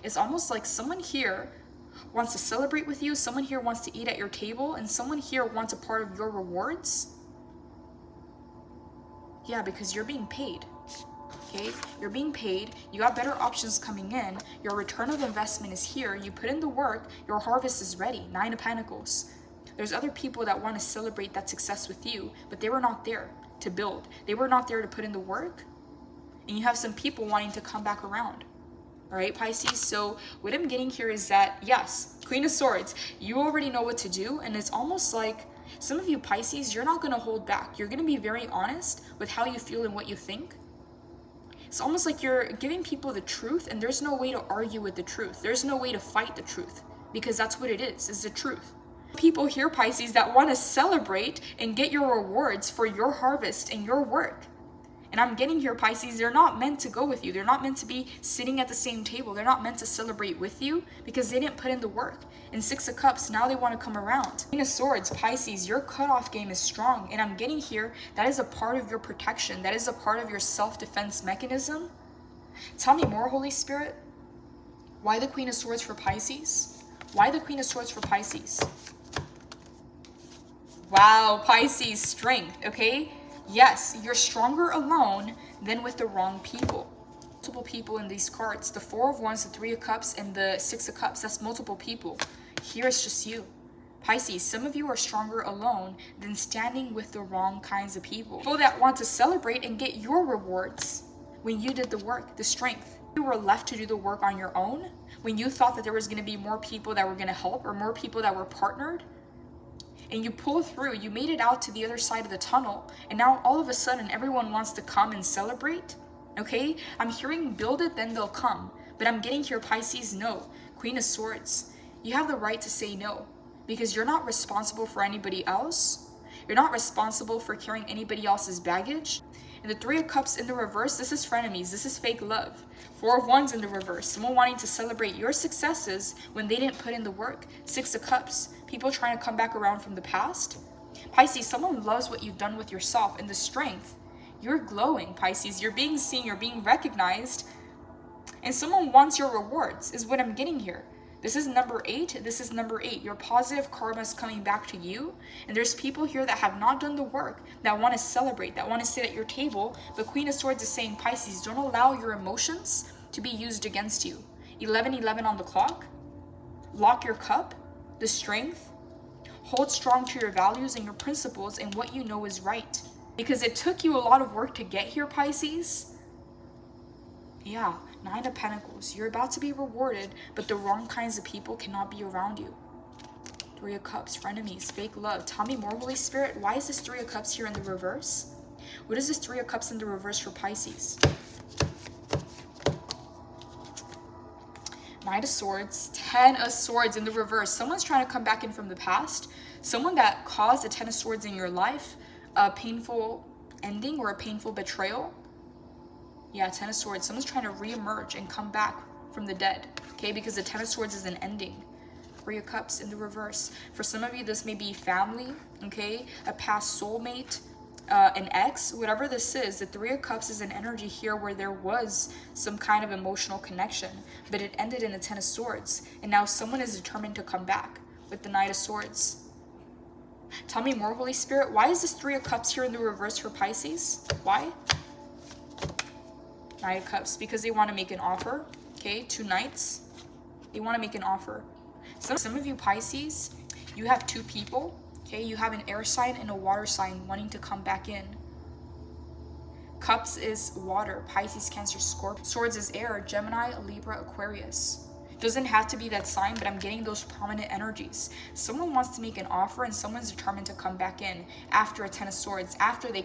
It's almost like someone here wants to celebrate with you, someone here wants to eat at your table, and someone here wants a part of your rewards. Yeah, because you're being paid. Okay, you're being paid, you got better options coming in, your return of investment is here, you put in the work, your harvest is ready. 9 of Pentacles. There's other people that want to celebrate that success with you, but they were not there to build. They were not there to put in the work. And you have some people wanting to come back around. All right, Pisces, so what I'm getting here is that, yes, Queen of Swords, you already know what to do, and it's almost like some of you, Pisces, you're not going to hold back. You're going to be very honest with how you feel and what you think. It's almost like you're giving people the truth, and there's no way to argue with the truth. There's no way to fight the truth, because that's what it is the truth. People here, Pisces, that want to celebrate and get your rewards for your harvest and your work. And I'm getting here, Pisces, they're not meant to go with you. They're not meant to be sitting at the same table. They're not meant to celebrate with you because they didn't put in the work. And 6 of Cups, now they want to come around. Queen of Swords, Pisces, your cutoff game is strong. And I'm getting here, that is a part of your protection. That is a part of your self-defense mechanism. Tell me more, Holy Spirit. Why the Queen of Swords for Pisces? Why the Queen of Swords for Pisces? Wow, Pisces, strength, okay? Yes, you're stronger alone than with the wrong people. Multiple people in these cards. The 4 of Wands, the 3 of Cups, and the 6 of Cups. That's multiple people. Here it's just you. Pisces, some of you are stronger alone than standing with the wrong kinds of people. People that want to celebrate and get your rewards when you did the work, the strength. You were left to do the work on your own. When you thought that there was going to be more people that were going to help or more people that were partnered. And you pull through, you made it out to the other side of the tunnel, and now all of a sudden everyone wants to come and celebrate, okay? I'm hearing build it, then they'll come. But I'm getting here, Pisces, no. Queen of Swords, you have the right to say no, because you're not responsible for anybody else. You're not responsible for carrying anybody else's baggage. And the Three of Cups in the reverse, this is frenemies. This is fake love. Four of Wands in the reverse. Someone wanting to celebrate your successes when they didn't put in the work. Six of Cups. People trying to come back around from the past. Pisces, someone loves what you've done with yourself and the strength. You're glowing, Pisces. You're being seen. You're being recognized. And someone wants your rewards, is what I'm getting here. This is number 8. This is number 8. Your positive karma is coming back to you. And there's people here that have not done the work, that want to celebrate, that want to sit at your table. But Queen of Swords is saying, Pisces, don't allow your emotions to be used against you. 11:11 on the clock. Lock your cup, the strength. Hold strong to your values and your principles and what you know is right. Because it took you a lot of work to get here, Pisces. Yeah, 9 of Pentacles. You're about to be rewarded, but the wrong kinds of people cannot be around you. 3 of Cups, frenemies, fake love. Tell me more, Holy Spirit. Why is this 3 of Cups here in the reverse? What is this 3 of Cups in the reverse for Pisces? 9 of Swords, 10 of Swords in the reverse. Someone's trying to come back in from the past. Someone that caused a 10 of Swords in your life, a painful ending or a painful betrayal. Yeah, 10 of Swords. Someone's trying to re-emerge and come back from the dead, okay? Because the 10 of Swords is an ending. 3 of Cups in the reverse. For some of you, this may be family, okay? A past soulmate, an ex, whatever this is. The 3 of Cups is an energy here where there was some kind of emotional connection, but it ended in a 10 of Swords. And now someone is determined to come back with the Knight of Swords. Tell me more, Holy Spirit. Why is this 3 of Cups here in the reverse for Pisces? Why? 9 of Cups, because they want to make an offer, okay? 2 Knights, they want to make an offer. Some of you Pisces, you have 2 people, okay? You have an air sign and a water sign wanting to come back in. Cups is water, Pisces, Cancer, Scorpio. Swords is air, Gemini, Libra, Aquarius. Doesn't have to be that sign, but I'm getting those prominent energies. Someone wants to make an offer and someone's determined to come back in after a 10 of Swords, after they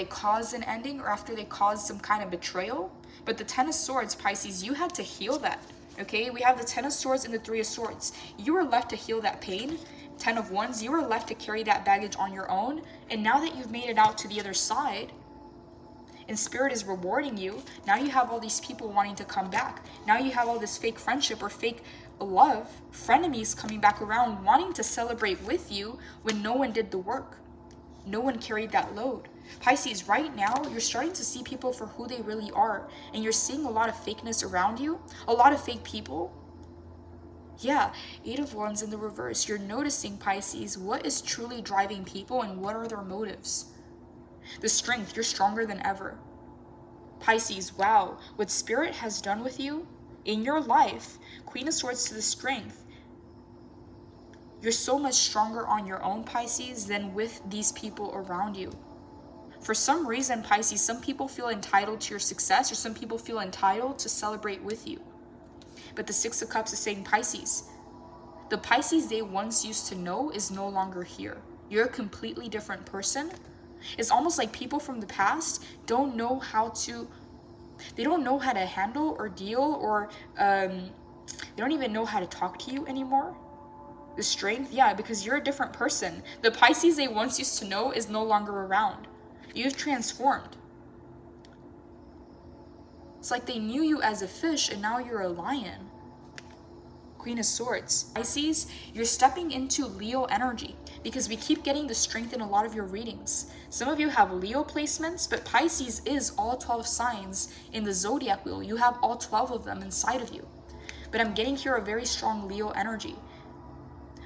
cause an ending or after they cause some kind of betrayal. But the 10 of Swords, Pisces, you had to heal that, okay? We have the 10 of Swords and the 3 of Swords. You were left to heal that pain. 10 of Wands, you were left to carry that baggage on your own. And now that you've made it out to the other side, and Spirit is rewarding you, now you have all these people wanting to come back. Now you have all this fake friendship or fake love, frenemies coming back around, wanting to celebrate with you when no one did the work. No one carried that load. Pisces, right now, you're starting to see people for who they really are. And you're seeing a lot of fakeness around you. A lot of fake people. Yeah, 8 of Wands in the reverse. You're noticing, Pisces, what is truly driving people and what are their motives. The strength, you're stronger than ever. Pisces, wow, what Spirit has done with you in your life. Queen of Swords to the strength. You're so much stronger on your own, Pisces, than with these people around you. For some reason, Pisces, some people feel entitled to your success or some people feel entitled to celebrate with you. But the 6 of Cups is saying, Pisces, the Pisces they once used to know is no longer here. You're a completely different person. It's almost like people from the past don't know how to handle or deal or they don't even know how to talk to you anymore. The strength, yeah, because you're a different person. The Pisces they once used to know is no longer around. You've transformed. It's like they knew you as a fish and now you're a lion. Queen of Swords. Pisces, you're stepping into Leo energy because we keep getting the strength in a lot of your readings. Some of you have Leo placements, but Pisces is all 12 signs in the zodiac wheel. You have all 12 of them inside of you. But I'm getting here a very strong Leo energy.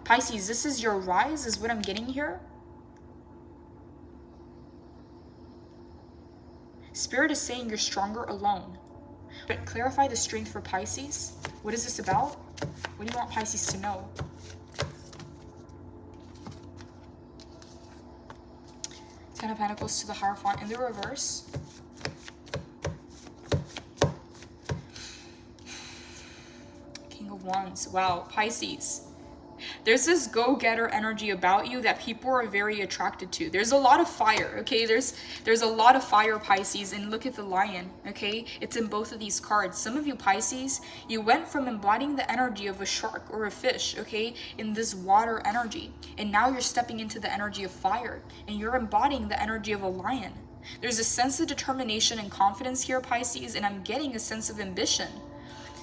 Pisces, this is your rise, is what I'm getting here. Spirit is saying you're stronger alone. But clarify the strength for Pisces. What is this about? What do you want Pisces to know? Ten of Pentacles to the Hierophant in the reverse. King of Wands. Wow, Pisces. There's this go-getter energy about you that people are very attracted to. There's a lot of fire, okay? There's a lot of fire, Pisces, and look at the lion, okay? It's in both of these cards. Some of you Pisces, you went from embodying the energy of a shark or a fish, okay, in this water energy, and now you're stepping into the energy of fire, and you're embodying the energy of a lion. There's a sense of determination and confidence here, Pisces, and I'm getting a sense of ambition.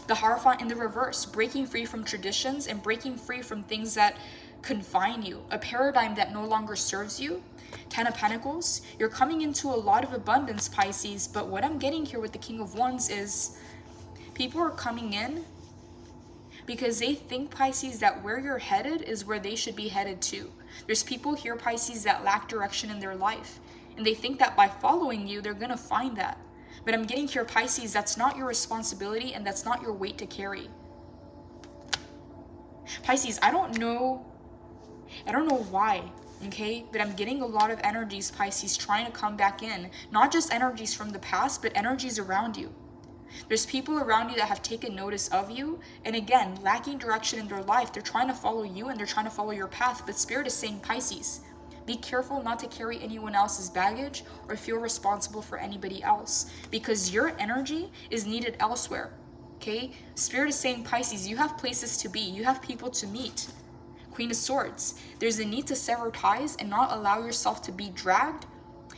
The Hierophant in the reverse, breaking free from traditions and breaking free from things that confine you, a paradigm that no longer serves you. 10 of Pentacles, you're coming into a lot of abundance, Pisces, but what I'm getting here with the King of Wands is people are coming in because they think, Pisces, that where you're headed is where they should be headed to. There's people here, Pisces, that lack direction in their life, and they think that by following you, they're gonna find that. But I'm getting here, Pisces, that's not your responsibility and that's not your weight to carry. Pisces, I don't know why, okay? But I'm getting a lot of energies, Pisces, trying to come back in. Not just energies from the past, but energies around you. There's people around you that have taken notice of you, and again, lacking direction in their life. They're trying to follow you and they're trying to follow your path, but Spirit is saying, Pisces, be careful not to carry anyone else's baggage or feel responsible for anybody else, because your energy is needed elsewhere, okay? Spirit is saying, Pisces, you have places to be, you have people to meet. Queen of Swords, there's a need to sever ties and not allow yourself to be dragged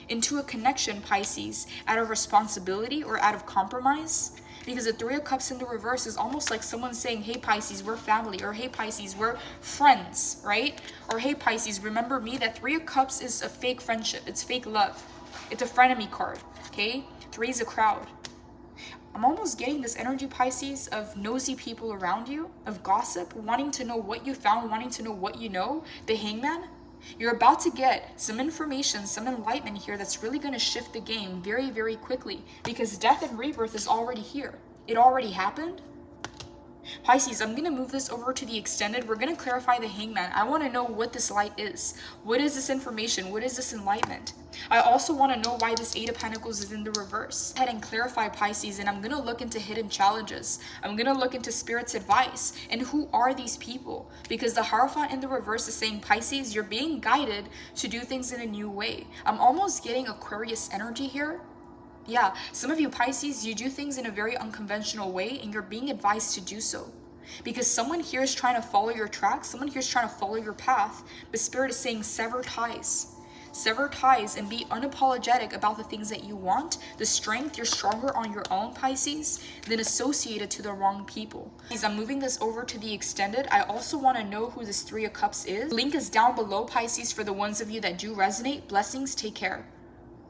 into a connection, Pisces, out of responsibility or out of compromise. Because the Three of Cups in the reverse is almost like someone saying, hey Pisces, we're family, or hey Pisces, we're friends, right? Or hey Pisces, remember me. That Three of Cups is a fake friendship, it's fake love, it's a frenemy card, okay? Three is a crowd. I'm almost getting this energy, Pisces, of nosy people around you, of gossip, wanting to know what you found, wanting to know what you know. The Hangman, you're about to get some information, some enlightenment here that's really going to shift the game very, very quickly, because death and rebirth is already here. It already happened. Pisces, I'm going to move this over to the extended. We're going to clarify the Hangman. I want to know what this light is. What is this information? What is this enlightenment? I also want to know why this Eight of Pentacles is in the reverse. Go ahead and clarify, Pisces, and I'm going to look into hidden challenges. I'm going to look into Spirit's advice. And who are these people? Because the Hierophant in the reverse is saying, Pisces, you're being guided to do things in a new way. I'm almost getting Aquarius energy here. Yeah, some of you, Pisces, you do things in a very unconventional way and you're being advised to do so. Because someone here is trying to follow your track, someone here is trying to follow your path, but Spirit is saying sever ties. Sever ties and be unapologetic about the things that you want. The strength, you're stronger on your own, Pisces, than associated to the wrong people. I'm moving this over to the extended. I also want to know who this Three of Cups is. Link is down below, Pisces, for the ones of you that do resonate. Blessings, take care.